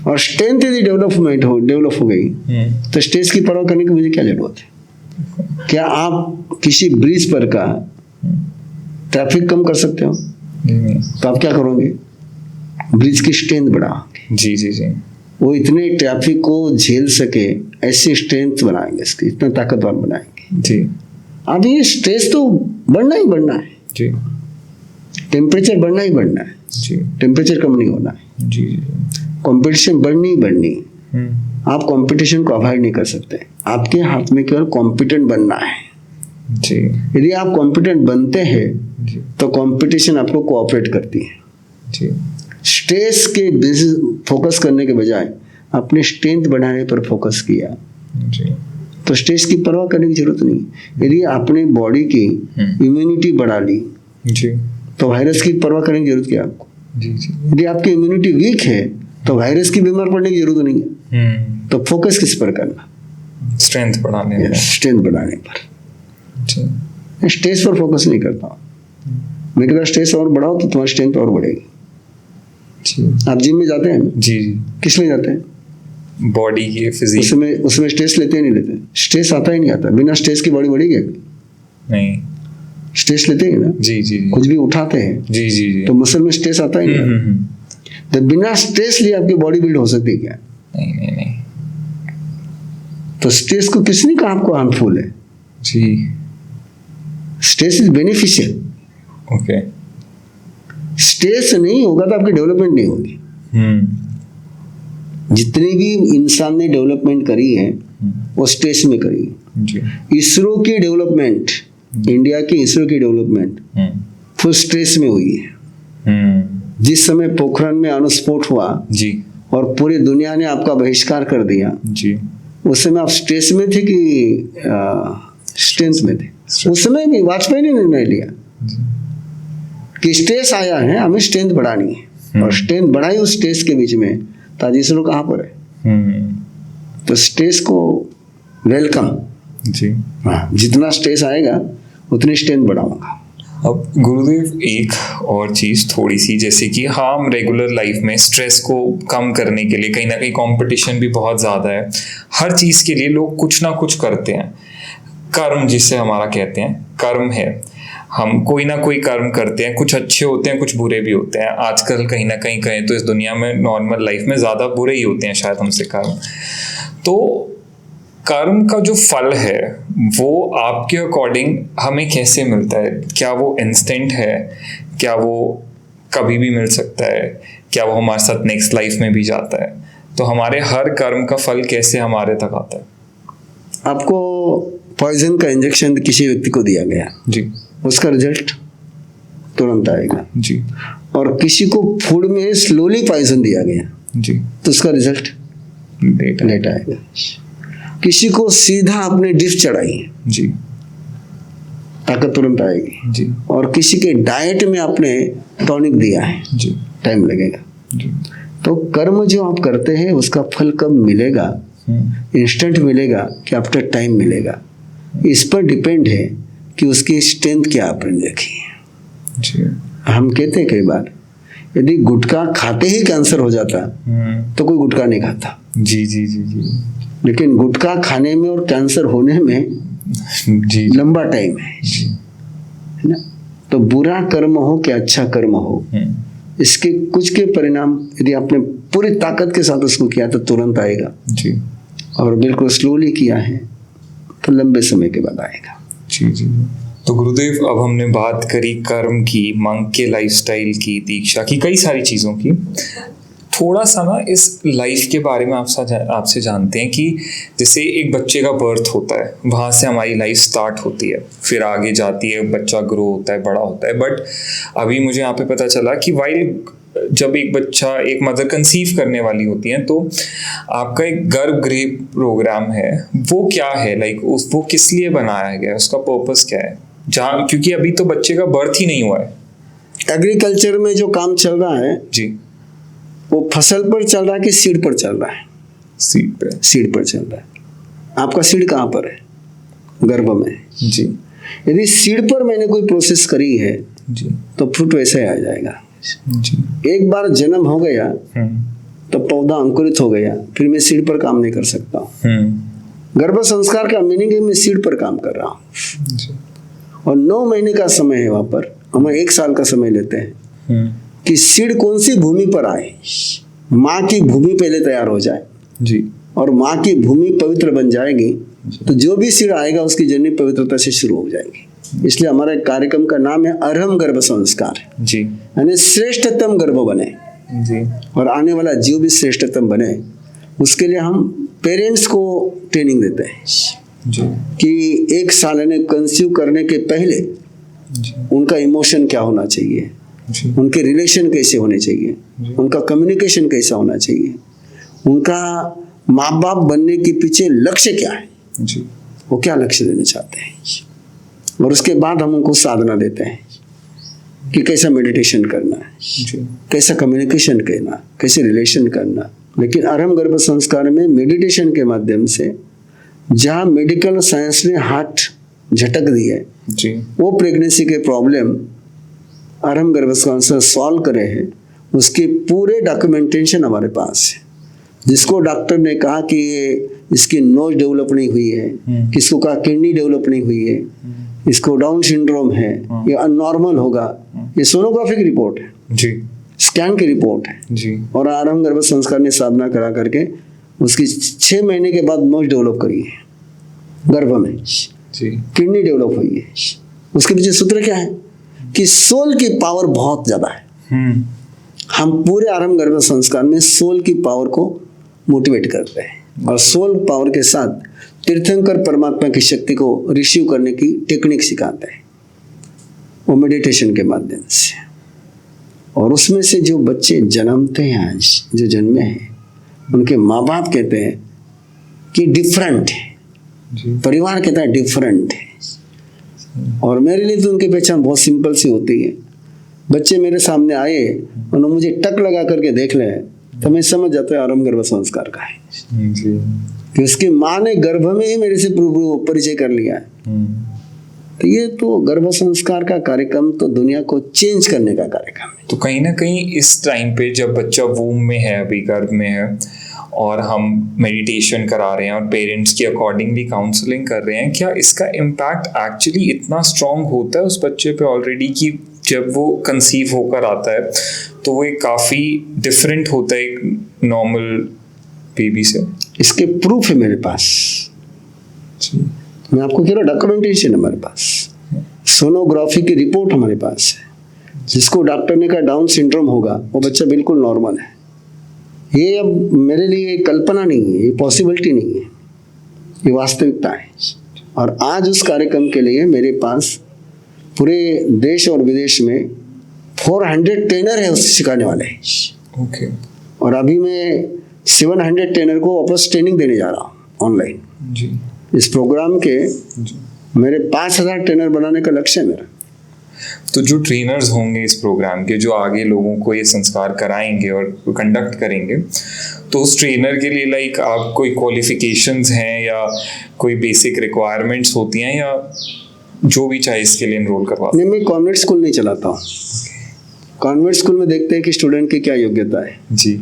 और स्ट्रेंथ यदि डेवलप हो गई तो स्ट्रेस की परवाह करने की मुझे क्या जरूरत है? क्या आप किसी ब्रिज पर का ट्रैफिक कम कर सकते हो? तो आप क्या करोगे? ब्रिज की स्ट्रेंथ बढ़ाओगे। जी, जी, जी, वो इतने ट्रैफिक को झेल सके ऐसी स्ट्रेंथ बनाएंगे, इसकी इतना ताकतवर बनाएंगे। जी, अब ये स्ट्रेस तो बढ़ना ही बढ़ना है, जी, टेम्परेचर बढ़ना ही बढ़ना है, जी, टेम्परेचर कम नहीं होना है, जी, कंपटीशन बढ़नी ही बढ़नी है। आप कंपटीशन को अवॉइड नहीं कर सकते, आपके हाथ में केवल कॉम्पिटेंट बनना है। जी, यदि आप कॉम्पिटेंट बनते हैं जी, तो कंपटीशन आपको कोऑपरेट करती है। जी, स्ट्रेस के बिजनेस फोकस करने के बजाय अपने स्ट्रेंथ बढ़ाने पर फोकस किया जी, तो स्ट्रेस की परवाह करने की जरूरत नहीं। यदि आपने बॉडी की इम्यूनिटी बढ़ा ली जी, तो वायरस की परवाह करने की जरूरत क्या है आपको? जी, जी, यदि आपकी इम्यूनिटी वीक है तो वायरस की बीमार पड़ने की जरूरत नहीं है। तो फोकस किस पर करना? स्ट्रेंथ बढ़ाने में। स्ट्रेंथ बढ़ाने पर। जी, मैं स्ट्रेस पर फोकस नहीं करता हूँ, मैं कहता स्ट्रेस और बढ़ाओ तो तुम्हारी स्ट्रेंथ और बढ़ेगी। जी, आप जिम में जाते हैं ना, जी, जी, किस लिए जाते हैं? बॉडी की फिजिक। उसमें स्ट्रेस लेते हैं नहीं लेते? स्ट्रेस आता ही नहीं आता, बिना स्ट्रेस की बॉडी बढ़ेगी? नहीं। स्ट्रेस लेते हैं ना, जी, जी, जी, कुछ भी उठाते हैं जी, जी, जी, तो मसल में स्ट्रेस आता ही नहीं। तो बिना स्ट्रेस लिए आपकी बॉडी बिल्ड हो सकती है क्या? नहीं, नहीं, नहीं। तो स्ट्रेस को किसने कहा आपको हार्मफुल है? जी, stress is beneficial. Okay. Stress नहीं होगा तो आपकी डेवलपमेंट नहीं होगी। जितनी भी इंसान ने डेवलपमेंट करी है वो स्ट्रेस में करी है। जी, इसरो की डेवलपमेंट, इंडिया की इसरो की डेवलपमेंट फुल स्ट्रेस में हुई है। जिस समय पोखरण में अणुस्फोट हुआ जी, और पूरी दुनिया ने आपका बहिष्कार कर दिया, जी, उस समय आप स्ट्रेस में थे कि स्ट्रेंथ में थे? उस समय भी वाजपेयी ने निर्णय लिया कि स्ट्रेस आया है, हमें स्ट्रेंथ बढ़ानी है, और स्ट्रेंथ बढ़ाई उस स्ट्रेस के बीच में। तो आज इसरो कहाँ पर है? तो स्ट्रेस को वेलकम। जी। हाँ, जितना स्ट्रेस आएगा उतनी स्ट्रेंथ बढ़ाऊंगा। अब गुरुदेव एक और चीज़ थोड़ी सी, जैसे कि हाँ, हम रेगुलर लाइफ में स्ट्रेस को कम करने के लिए, कहीं ना कहीं कंपटीशन भी बहुत ज़्यादा है, हर चीज़ के लिए लोग कुछ ना कुछ करते हैं। कर्म जिसे हमारा कहते हैं, कर्म है, हम कोई ना कोई कर्म करते हैं, कुछ अच्छे होते हैं, कुछ बुरे भी होते हैं। आजकल कहीं ना कहीं कहें तो इस दुनिया में नॉर्मल लाइफ में ज़्यादा बुरे ही होते हैं शायद हमसे कर्म। तो कर्म का जो फल है वो आपके अकॉर्डिंग हमें कैसे मिलता है? क्या वो इंस्टेंट है? क्या वो कभी भी मिल सकता है? क्या वो हमारे साथ नेक्स्ट लाइफ में भी जाता है? तो हमारे हर कर्म का फल कैसे हमारे तक आता है? आपको पॉइजन का इंजेक्शन किसी व्यक्ति को दिया गया जी उसका रिजल्ट तुरंत आएगा। जी और किसी को फूड में स्लोली पॉइजन दिया गया जी, तो उसका रिजल्ट लेट आएगा। किसी को सीधा आपने डिश चढ़ाई जी ताकत तुरंत आएगी जी और किसी के डाइट में आपने टॉनिक दिया है जी टाइम लगेगा। जी। तो कर्म जो आप करते हैं उसका फल कब मिलेगा, इंस्टेंट मिलेगा कि आफ्टर टाइम मिलेगा, इस पर डिपेंड है कि उसकी स्ट्रेंथ क्या आपने देखी है। जी। हम कहते हैं कई बार यदि गुटखा खाते ही कैंसर हो जाता तो कोई गुटखा नहीं खाता। जी जी जी जी लेकिन गुटखा खाने में और कैंसर होने में जी लंबा टाइम है ना। तो बुरा कर्म हो कि अच्छा कर्म हो, इसके कुछ के परिणाम यदि आपने पूरी ताकत के साथ उसको किया तो तुरंत आएगा जी और बिल्कुल स्लोली किया है तो लंबे समय के बाद आएगा। जी जी। तो गुरुदेव, अब हमने बात करी कर्म की, मंक के लाइफस्टाइल की, दीक्षा की, कई सारी चीज़ों की। थोड़ा सा ना इस लाइफ के बारे में आपसे जानते हैं कि जैसे एक बच्चे का बर्थ होता है, वहाँ से हमारी लाइफ स्टार्ट होती है, फिर आगे जाती है, बच्चा ग्रो होता है, बड़ा होता है। बट अभी मुझे यहाँ पे पता चला कि जब एक मदर कंसीव करने वाली होती हैं तो आपका एक गर्भगृह प्रोग्राम है, वो क्या है, वो किस लिए बनाया गया है, उसका पर्पस क्या है, जहाँ क्योंकि अभी तो बच्चे का बर्थ ही नहीं हुआ है। एग्रीकल्चर में जो काम चल रहा है जी, वो फसल पर चल रहा है कि सीड पर चल रहा है? सीड पर चल रहा है। आपका सीड कहाँ पर है? गर्भ में। जी। यदि सीड पर मैंने कोई प्रोसेस करी है जी तो फ्रूट वैसे ही आ जाएगा। जी। एक बार जन्म हो गया तो पौधा अंकुरित हो गया, फिर मैं सीड पर काम नहीं कर सकता हूँ। गर्भ संस्कार का मीनिंग है मैं सीड पर काम कर रहा हूँ। और 9 महीने का समय है, वहां पर हम 1 साल का समय लेते हैं कि सीड कौन सी भूमि पर आए। माँ की भूमि पहले तैयार हो जाए जी, और माँ की भूमि पवित्र बन जाएगी तो जो भी सीड आएगा उसकी जर्नी पवित्रता से शुरू हो जाएगी। इसलिए हमारे कार्यक्रम का नाम है अर्हम गर्भ संस्कार जी, यानी श्रेष्ठतम गर्भ बने जी, और आने वाला जीव भी श्रेष्ठतम बने। उसके लिए हम पेरेंट्स को ट्रेनिंग देते हैं जी, कि 1 साल यानी कंसीव करने के पहले जी, उनका इमोशन क्या होना चाहिए, जी, उनके रिलेशन कैसे होने चाहिए, उनका कम्युनिकेशन कैसा होना चाहिए, उनका माँ बाप बनने के पीछे लक्ष्य क्या है, जी, वो क्या लक्ष्य देना चाहते हैं। और उसके बाद हम उनको साधना देते हैं कि कैसा मेडिटेशन करना है, जी, कैसा कम्युनिकेशन करना, कैसे रिलेशन करना। लेकिन आरंभ गर्भ संस्कार में मेडिटेशन के माध्यम से जहाँ मेडिकल साइंस ने हाथ झटक दी है, जी, वो प्रेगनेंसी के प्रॉब्लम आरंभ गर्भ संस्कार सॉल्व करे हैं। उसके पूरे डॉक्यूमेंटेशन हमारे पास है। जिसको डॉक्टर ने कहा कि इसकी नोज डेवलप नहीं हुई है, किसको कहा किडनी डेवलप नहीं हुई है, इसको डाउन सिंड्रोम है, ये अननॉर्मल होगा, ये सोनोग्राफी की रिपोर्ट है, जी, स्कैन की रिपोर्ट है। जी, और आरंभ गर्भ संस्कार ने साधना करा करके उसकी 6 महीने के बाद नोज डेवलप करी है गर्भ में, जी, किडनी डेवलप हुई है। उसके पीछे सूत्र क्या है कि सोल की पावर बहुत ज्यादा है। हम पूरे आरंभ गर्भ संस्कार में सोल की पावर को मोटिवेट करते हैं और सोल पावर के साथ तीर्थंकर परमात्मा की शक्ति को रिसीव करने की टेक्निक सिखाते हैं, वो मेडिटेशन के माध्यम से। और उसमें से जो बच्चे जन्मते हैं, आज जो जन्मे हैं, उनके माँ बाप कहते हैं कि डिफरेंट है, परिवार कहता है डिफरेंट है। और मेरे लिए तो उनकी पहचान बहुत सिंपल सी होती है। बच्चे मेरे सामने आए और मुझे टक लगा करके देख ले तो मैं समझ जाता है आरंभ गर्भ संस्कार का है, कि उसकी माँ ने गर्भ में ही मेरे से परिचय कर लिया है। तो ये तो गर्भ संस्कार का कार्यक्रम तो दुनिया को चेंज करने का कार्यक्रम है। तो कहीं ना कहीं इस टाइम पे जब बच्चा वूम में है, अभी गर्भ में है, और हम मेडिटेशन करा रहे हैं और पेरेंट्स की अकॉर्डिंगली काउंसलिंग कर रहे हैं, क्या इसका इम्पैक्ट एक्चुअली इतना स्ट्रांग होता है उस बच्चे पे ऑलरेडी कि जब वो कंसीव होकर आता है तो वो काफ़ी डिफरेंट होता है एक नॉर्मल बेबी से? इसके प्रूफ है मेरे पास। मैं आपको कह रहा हूँ डॉक्यूमेंटेशन हमारे पास, सोनोग्राफी की रिपोर्ट हमारे पास है। जिसको डॉक्टर ने कहा डाउन सिंड्रोम होगा वो बच्चा बिल्कुल नॉर्मल है। ये अब मेरे लिए कल्पना नहीं है, ये पॉसिबिलिटी नहीं है, ये वास्तविकता है। और आज उस कार्यक्रम के लिए मेरे पास पूरे देश और विदेश में 400 ट्रेनर है उससे सिखाने वाले। ओके। और अभी मैं 700 ट्रेनर को वापस ट्रेनिंग देने जा रहा हूँ ऑनलाइन। जी। इस प्रोग्राम के मेरे 5000 ट्रेनर बनाने का लक्ष्य है मेरा। तो जो ट्रेनर्स होंगे इस प्रोग्राम के, जो आगे लोगों को ये संस्कार कराएंगे और कंडक्ट करेंगे, तो उस ट्रेनर के लिए लाइक आप कोई क्वालिफिकेशंस हैं या कोई बेसिक रिक्वायरमेंट्स होती हैं, या जो भी चाहे इसके लिए एनरोल करवा? नहीं, मैं कॉन्वेंट स्कूल नहीं चलाता हूँ। कॉन्वेंट स्कूल में देखते हैं कि स्टूडेंट की क्या योग्यता है। जी।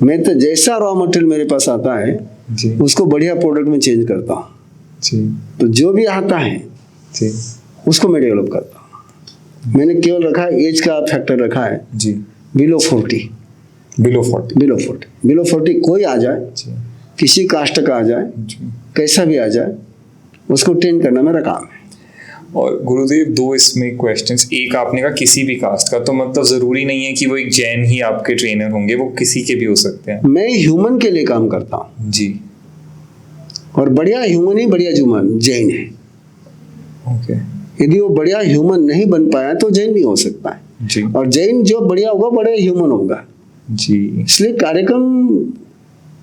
मैं तो जैसा रॉ मटेरियल मेरे पास आता है जी। उसको बढ़िया प्रोडक्ट में चेंज करता हूँ। जी। तो जो भी आता है जी, उसको मैं डेवलप करता हूँ। मैंने केवल रखा है एज का फैक्टर रखा है जी, बिलो 40। बिलो 40 कोई आ जाए, जी, किसी कास्ट का आ जाए, जी। कैसा भी आ जाए, उसको ट्रेन करना मेरा काम है। और गुरुदेव, दो इसमें क्वेश्चंस। एक, आपने कहा किसी भी कास्ट का, तो मतलब जरूरी नहीं है कि वो एक जैन ही आपके ट्रेनर होंगे, वो किसी के भी हो सकते हैं। मैं ह्यूमन के लिए काम करता हूँ जी। और बढ़िया ह्यूमन ही बढ़िया ह्यूमन जैन है। ओके। यदि वो बढ़िया ह्यूमन नहीं बन पाया तो जैन नहीं हो सकता है। जी। और जैन जो बढ़िया होगा बढ़िया ह्यूमन होगा। जी। इसलिए कार्यक्रम,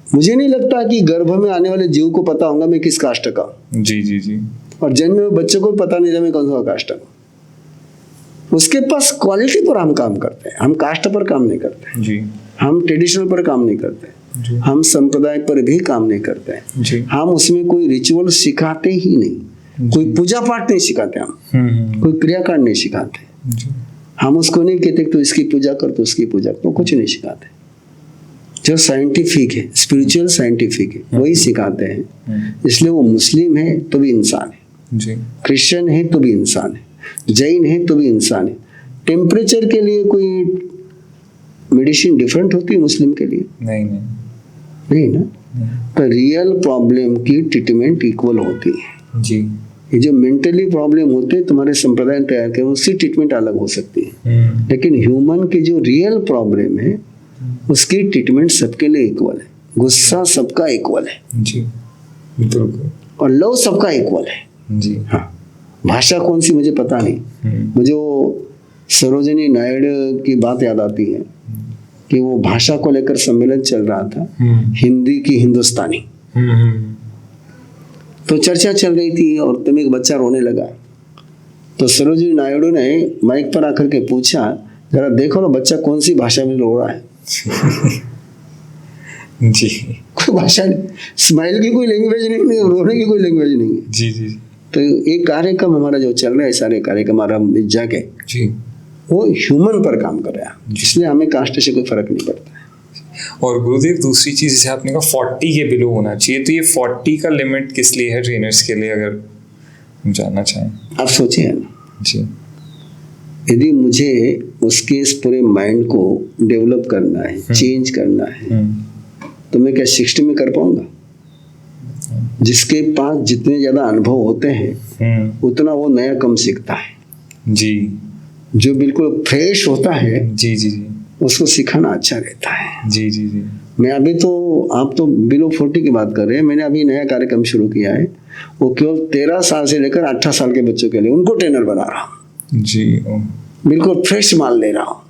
मुझे नहीं लगता कि गर्भ में आने वाले जीव को पता होगा मैं किस कास्ट का हूं। जी। जी। जी। और जन्म में बच्चे को पता नहीं था मैं कौन सा कास्ट का हूं। उसके पास क्वालिटी पर हम काम करते हैं, हम कास्ट पर काम नहीं करते। जी। हम ट्रेडिशनल पर काम नहीं करते। जी। हम संप्रदाय पर भी काम नहीं करते हैं। जी। हम उसमें कोई रिचुअल सिखाते ही नहीं, कोई पूजा पाठ नहीं सिखाते, हम कोई क्रियाकांड नहीं सिखाते। जी। हम उसको नहीं कहते तो इसकी पूजा कर, तो उसकी पूजा कर, तो कुछ नहीं सिखाते। जो साइंटिफिक है, स्पिरिचुअल साइंटिफिक है, वही सिखाते हैं। इसलिए वो मुस्लिम है तो भी इंसान है, जी। क्रिश्चियन है तो भी इंसान है, जैन है तो भी इंसान है। टेम्परेचर के लिए कोई मेडिसिन डिफरेंट होती है मुस्लिम के लिए? नहीं, नहीं, नहीं ना। तो रियल प्रॉब्लम की ट्रीटमेंट इक्वल होती है। जी। ये जो मेंटली प्रॉब्लम होते हैं तुम्हारे संप्रदाय ने तैयार किया, उसकी ट्रीटमेंट अलग हो सकती है। लेकिन ह्यूमन की जो रियल प्रॉब्लम है उसकी ट्रीटमेंट सबके लिए इक्वल है। गुस्सा सबका इक्वल है। जी, बिल्कुल। और लव सबका इक्वल है। जी। हाँ, भाषा कौन सी मुझे पता नहीं। मुझे वो सरोजिनी नायडू की बात याद आती है कि वो भाषा को लेकर सम्मेलन चल रहा था, हिंदी की हिंदुस्तानी। तो चर्चा चल रही थी और तुम एक बच्चा रोने लगा। तो सरोजिनी नायडू ने माइक पर आकर के पूछा, जरा देखो ना बच्चा कौन सी भाषा में रो रहा है। जी। कोई भाषा नहीं, स्माइल की कोई लैंग्वेज नहीं, रोने की कोई लैंग्वेज नहीं है। जी। जी। तो एक कार्यक्रम हमारा जो चल रहा है, सारे कार्यक्रम हमारा जाके जी, वो ह्यूमन पर काम कर रहा है, इसलिए हमें कास्ट से कोई फर्क नहीं पड़ता है। और गुरुदेव, दूसरी चीज जैसे आपने कहा 40 के बिलो होना चाहिए, तो ये 40 का लिमिट किस लिए है ट्रेनर्स के लिए, अगर हम जानना चाहें? आप सोचिए ना, जी। यदि मुझे उसके इस पूरे माइंड को डेवलप करना है, चेंज करना है, तो मैं क्या 60 में कर पाऊंगा? जिसके पास जितने ज्यादा अनुभव होते हैं उतना वो नया कम सीखता है। जी। जो बिल्कुल फ्रेश होता है, जी। जी। जी। उसको सिखाना अच्छा रहता है। जी। जी। जी। मैं अभी तो, आप तो बिलो 40 की बात कर रहे हैं, मैंने अभी नया कार्यक्रम शुरू किया है। वो केवल 13 साल से लेकर 18 साल के बच्चों के लिए उनको ट्रेनर बना रहा हूँ। जी। बिल्कुल फ्रेश माल ले रहा हूँ,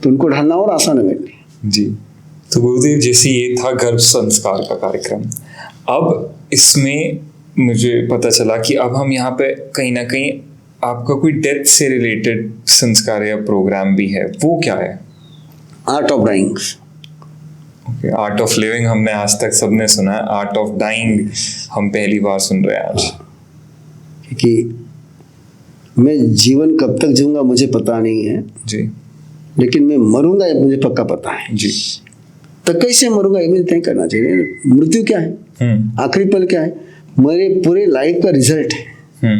तो उनको ढालना और आसान है मेरे लिए। जी। तो गुरुदेव, जैसे ये था गर्भ संस्कार का कार्यक्रम, अब इसमें मुझे पता चला कि अब हम यहाँ पे कहीं ना कहीं आपका कोई डेथ से रिलेटेड संस्कार या प्रोग्राम भी है, वो क्या है? Art of dying. Okay. Art of living हमने आज तक सबने सुना है, आर्ट ऑफ डाइंग हम पहली बार सुन रहे हैं आज। क्योंकि मैं जीवन कब तक जीऊंगा मुझे पता नहीं है जी। लेकिन मैं मरूंगा ये मुझे पक्का पता है जी। तो कैसे मरूंगा ये मुझे तय करना चाहिए। मृत्यु क्या है, आखिरी पल क्या है, मेरे पूरे लाइफ का रिजल्ट है।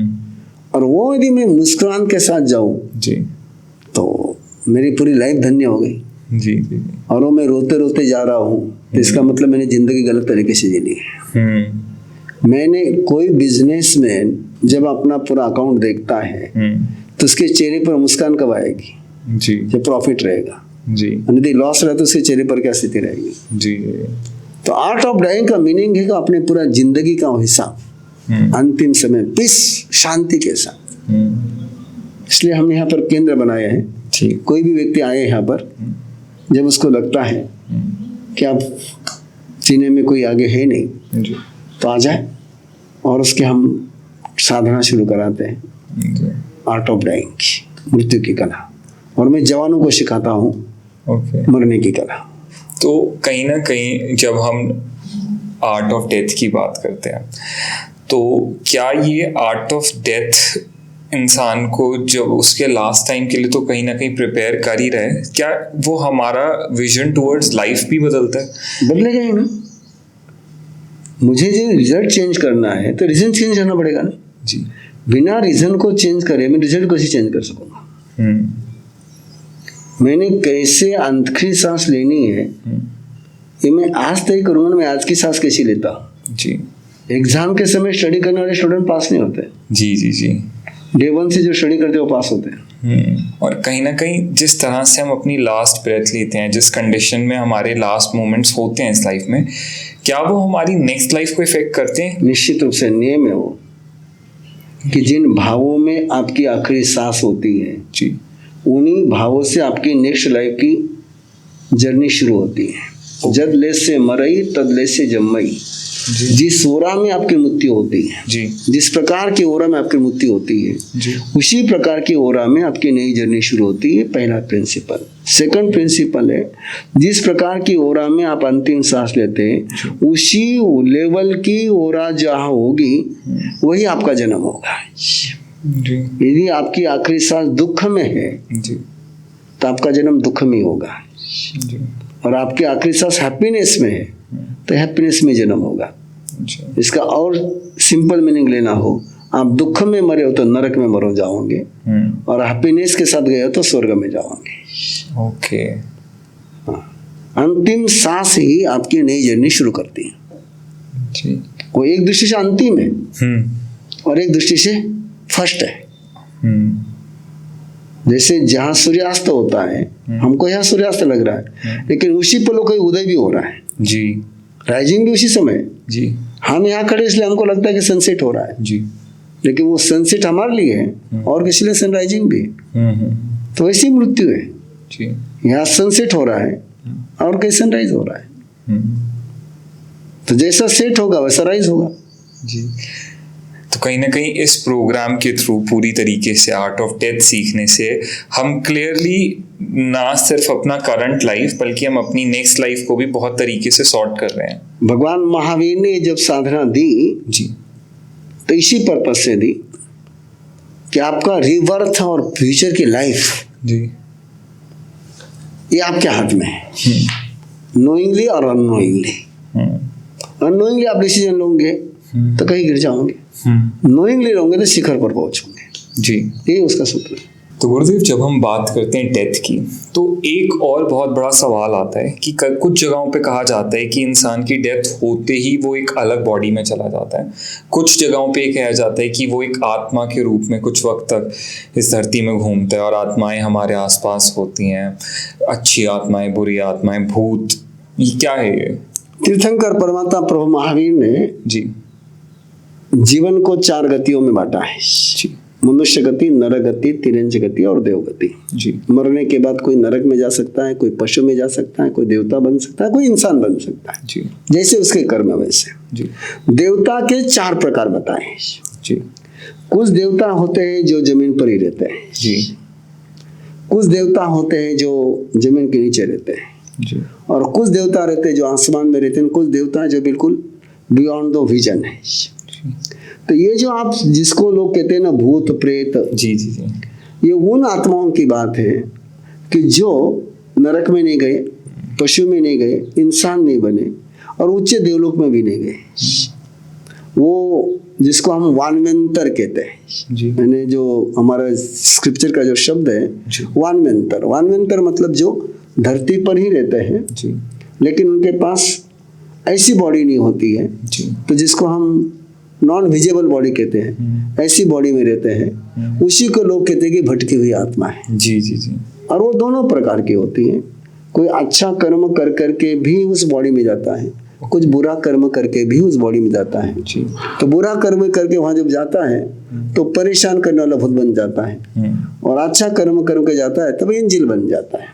और वो यदि मैं मुस्कुराहट के साथ जाऊं जी, तो मेरी पूरी लाइफ धन्य हो गई। जी। जी। और वो मैं रोते रोते जा रहा हूँ तो इसका मतलब मैंने जिंदगी गलत तरीके से जी ली है। मैंने, कोई बिजनेसमैन जब अपना पूरा अकाउंट देखता है तो उसके चेहरे पर मुस्कान कब आएगी? जी। जब प्रॉफिट रहेगा। जी यदि लॉस रहा तो उसके चेहरे पर क्या स्थिति रहेगी। जी तो आर्ट ऑफ डाइंग का मीनिंग है कि अपने पूरा जिंदगी का हिस्सा अंतिम समय पीस शांति के साथ। इसलिए हमने यहाँ पर केंद्र बनाए हैं। ठीक। कोई भी व्यक्ति आए यहाँ पर, जब उसको लगता है कि अब जीने में कोई आगे है नहीं, जी तो आ जाए और उसके हम साधना शुरू कराते हैं, जी आर्ट ऑफ डाइंग की, मृत्यु की कला। और मैं जवानों को सिखाता हूँ ओके। मरने की कला। तो कहीं ना कहीं जब हम आर्ट ऑफ डेथ की बात करते हैं, तो क्या ये आर्ट ऑफ डेथ इंसान को जब उसके लास्ट टाइम के लिए तो कहीं ना कहीं प्रिपेयर कर ही रहे, क्या वो हमारा विजन टुवर्ड्स लाइफ भी बदलता है? बदलेगा ही ना। मुझे जो रिजल्ट चेंज करना है तो रीजन चेंज करना पड़ेगा ना। जी। बिना रीजन को चेंज करे मैं रिजल्ट कैसे चेंज कर सकूंगा? मैंने कैसे आखिरी सांस लेनी है ये मैं आज तय करूंगा ना। मैं आज की सांस कैसी लेता हूँ। जी। एग्जाम के समय स्टडी करने वाले स्टूडेंट पास नहीं होते। जी जी जी। डे 1 से जो स्टडी करते हैं वो पास होते हैं। और कहीं ना कहीं जिस तरह से हम अपनी लास्ट ब्रेथ लेते हैं, जिस कंडीशन में हमारे लास्ट मोमेंट्स होते हैं इस लाइफ में, क्या वो हमारी नेक्स्ट लाइफ को इफेक्ट करते हैं? निश्चित रूप से नियम है वो कि जिन भावों में आपकी आखिरी सांस होती है, जी, उन्हीं भावों से आपकी नेक्स्ट लाइफ की जर्नी शुरू होती है। जद ले से मरई तद ले से जम्मई। जिस ओरा में आपकी मृत्यु होती है, जी, जिस प्रकार की ओरा में आपकी मृत्यु होती है, जी, उसी प्रकार की ओरा में आपकी नई जर्नी शुरू होती है। पहला प्रिंसिपल। सेकंड प्रिंसिपल है, जिस प्रकार की ओरा में आप अंतिम सांस लेते हैं, उसी लेवल की ओरा जहाँ होगी वही आपका जन्म होगा। जी, यदि आपकी आखिरी सांस दुख में है जी, तो आपका जन्म दुख में होगा। जी, और आपकी आखिरी सांस हैप्पीनेस में है तो हैप्पीनेस में जन्म होगा। जी, इसका और सिंपल मीनिंग लेना हो, आप दुख में मरे हो तो नरक में मरो जाओगे, और हैप्पीनेस के साथ गए हो तो स्वर्ग में जाओगे। ओके। अंतिम सांस ही आपकी नई जर्नी शुरू करती है। जी, वो एक दृष्टि से अंतिम है और एक दृष्टि से फर्स्ट है। जैसे जहाँ सूर्यास्त होता है, हमको यहाँ सूर्यास्त लग रहा है, लेकिन उसी पलों का उदय भी हो रहा है। जी, राइजिंग भी उसी समय। जी, हम यहाँ खड़े इसलिए हमको लगता है कि सनसेट हो रहा है, जी, लेकिन वो सनसेट हमारे लिए है और किसी लिए सनराइजिंग भी। तो वैसी मृत्यु है। जी, यहाँ सनसेट हो रहा है और कहीं सनराइज हो रहा है। तो जैसा सेट होगा वैसा राइज होगा। जी। तो कहीं ना कहीं इस प्रोग्राम के थ्रू पूरी तरीके से आर्ट ऑफ डेथ सीखने से हम क्लियरली ना सिर्फ अपना करंट लाइफ बल्कि हम अपनी नेक्स्ट लाइफ को भी बहुत तरीके से सॉर्ट कर रहे हैं। भगवान महावीर ने जब साधना दी जी, तो इसी पर्पज से दी कि आपका रिवर्थ और फ्यूचर की लाइफ जी, ये आपके हाथ में है। नोइंगली और अननोइंगली। अननोइंगली आप डिसीजन लोगे तो कहीं गिर जाओगे, नोइंगली लोगे तो शिखर पर पहुंचोगे। जी। ये उसका सूत्र है। तो गुरुदेव, जब हम बात करते हैं डेथ की तो एक और बहुत बड़ा सवाल आता है कि कुछ जगहों पे कहा जाता है कि इंसान की डेथ होते ही वो एक अलग बॉडी में चला जाता है। कुछ जगहों पे कहा जाता है कि वो एक आत्मा के रूप में कुछ वक्त तक इस धरती में घूमता है और आत्माएं हमारे आसपास होती हैं, अच्छी आत्माएं, बुरी आत्माएं, भूत। ये क्या है ये? तीर्थंकर परमात्मा प्रभु महावीर ने जी, जीवन को 4 गतियों में बांटा है। जी, मनुष्य गति, नर गति, तिरंज गति और देव गति। जी, मरने के बाद कोई नरक में जा सकता है, कोई पशु में जा सकता है, कोई देवता बन सकता है, कोई इंसान बन सकता है, जी, जैसे उसके कर्म वैसे। जी, देवता के 4 प्रकार बताए। जी, कुछ देवता होते हैं जो जमीन पर ही रहते हैं। जी, कुछ देवता होते हैं जो जमीन के नीचे रहते हैं, जी, और कुछ देवता रहते हैं जो आसमान में रहते हैं। कुछ देवता जो बिल्कुल बियॉन्ड द विजन है। तो ये जो आप जिसको लोग कहते हैं ना भूत प्रेत, जी, जी, जी, ये उन आत्माओं की बात है कि जो नरक में नहीं गए, पशु में नहीं गए, इंसान नहीं बने और उच्च देवलोक में भी नहीं गए। वो जिसको हम वानवेंतर कहते हैं। जी, मैंने जो हमारा स्क्रिप्चर का जो शब्द है वानवेंतर, वानवेंतर मतलब जो धरती पर ही रहते हैं जी, लेकिन उनके पास ऐसी बॉडी नहीं होती है, जी, तो जिसको हम नॉन विजिबल बॉडी कहते हैं, ऐसी बॉडी में रहते हैं। उसी को लोग कहते हैं कि भटकी हुई आत्मा है। जी, जी, जी, और वो दोनों प्रकार की होती हैं। कोई अच्छा कर्म कर करके भी उस बॉडी में जाता है, कुछ बुरा कर्म करके भी उस बॉडी में जाता है। जी। तो बुरा कर्म करके वहां जब जाता है तो परेशान करने वाला भूत बन जाता है, और अच्छा कर्म करके जाता है तब एंजल बन जाता है।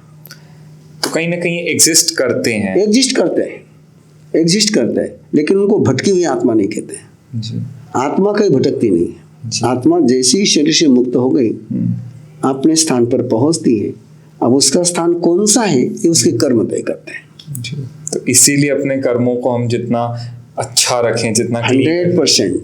तो कहीं ना कहीं एग्जिस्ट करते हैं। एग्जिस्ट करते हैं, लेकिन उनको भटकी हुई आत्मा नहीं कहते हैं। जी। आत्मा कहीं भटकती नहीं है। आत्मा जैसे ही शरीर से मुक्त हो गई अपने स्थान पर पहुंचती है। अब उसका स्थान कौन सा है ये उसके कर्म तय करते हैं। जी। तो इसीलिए अपने कर्मों को हम जितना अच्छा रखें, जितना 100%।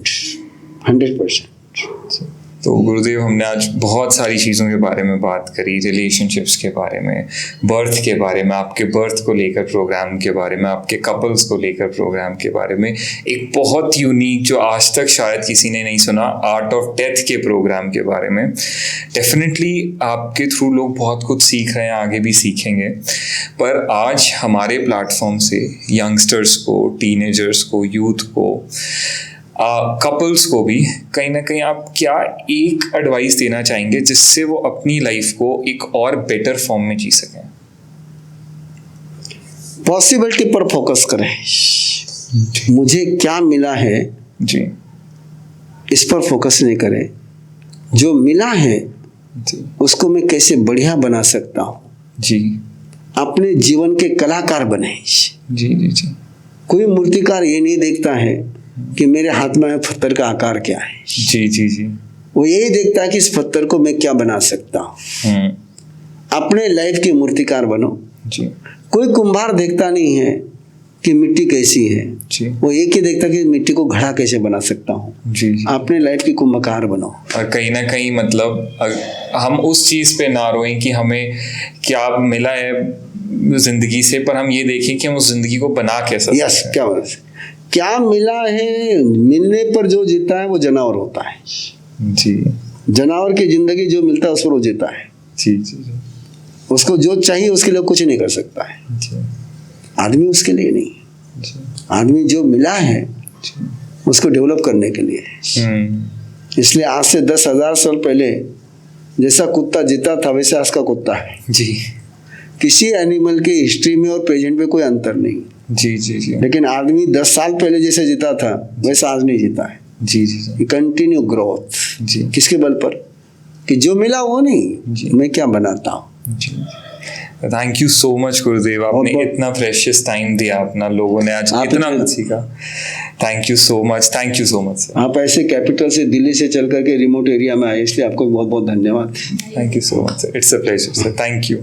तो गुरुदेव, हमने आज बहुत सारी चीज़ों के बारे में बात करी, रिलेशनशिप्स के बारे में, बर्थ के बारे में, आपके बर्थ को लेकर प्रोग्राम के बारे में, आपके कपल्स को लेकर प्रोग्राम के बारे में, एक बहुत यूनिक जो आज तक शायद किसी ने नहीं सुना, आर्ट ऑफ डेथ के प्रोग्राम के बारे में। डेफिनेटली आपके थ्रू लोग बहुत कुछ सीख रहे हैं, आगे भी सीखेंगे। पर आज हमारे प्लेटफॉर्म से यंगस्टर्स को, टीनेजर्स को, यूथ को, कपल्स को भी कहीं ना कहीं आप क्या एक एडवाइस देना चाहेंगे जिससे वो अपनी लाइफ को एक और बेटर फॉर्म में जी सकें? पॉसिबिलिटी पर फोकस करें। मुझे क्या मिला है जी, इस पर फोकस नहीं करें। जो मिला है जी, उसको मैं कैसे बढ़िया बना सकता हूँ। जी, अपने जीवन के कलाकार बने। जी, जी, जी, कोई मूर्तिकार ये नहीं देखता है कि मेरे हाथ में पत्थर का आकार क्या है। जी, जी, जी, वो यही देखता है कि इस पत्थर को मैं क्या बना सकता हूँ। अपने लाइफ के मूर्तिकार बनो। जी, कोई कुम्हार देखता नहीं है कि मिट्टी कैसी है, जी, वो एक ही देखता है कि मिट्टी को घड़ा कैसे बना सकता हूँ। जी, जी। अपने लाइफ की कुम्भकार बनो। और कहीं ना कहीं मतलब हम उस चीज़ पे ना रोएं कि हमें क्या मिला है जिंदगी से, पर हम ये देखें कि हम उस जिंदगी को बना कैसे यस, सकते हैं। क्या मिला है। मिलने पर जो जीता है वो जानवर होता है। जी, जानवर की जिंदगी जो मिलता है उस पर वो जीता है। जी, जी, जी, उसको जो चाहिए उसके लिए कुछ नहीं कर सकता है। जी, आदमी उसके लिए नहीं, जी, आदमी जो मिला है जी। उसको डेवलप करने के लिए है। इसलिए आज से 10,000 साल पहले जैसा कुत्ता जीता था वैसे आज का कुत्ता है। जी, किसी एनिमल की हिस्ट्री में और प्रेजेंट में कोई अंतर नहीं। जी, जी, जी, लेकिन आदमी 10 साल पहले जैसे जीता था वैसा आज नहीं जीता है। जी, जी, जी, कंटिन्यू ग्रोथ। जी, किसके बल पर? कि जो मिला वो जी। नहीं, मैं क्या बनाता हूँ। जी। थैंक यू सो मच गुरुदेव, आपने बहुत- इतना प्रेशियस टाइम दिया अपना, लोगों ने आज आपने- इतना कुछ सीखा। Thank you so much sir. आप ऐसे कैपिटल से दिल्ली से चल करके रिमोट एरिया में आए, इसलिए आपको बहुत बहुत धन्यवाद। Thank you so much sir, it's a pleasure sir, thank you.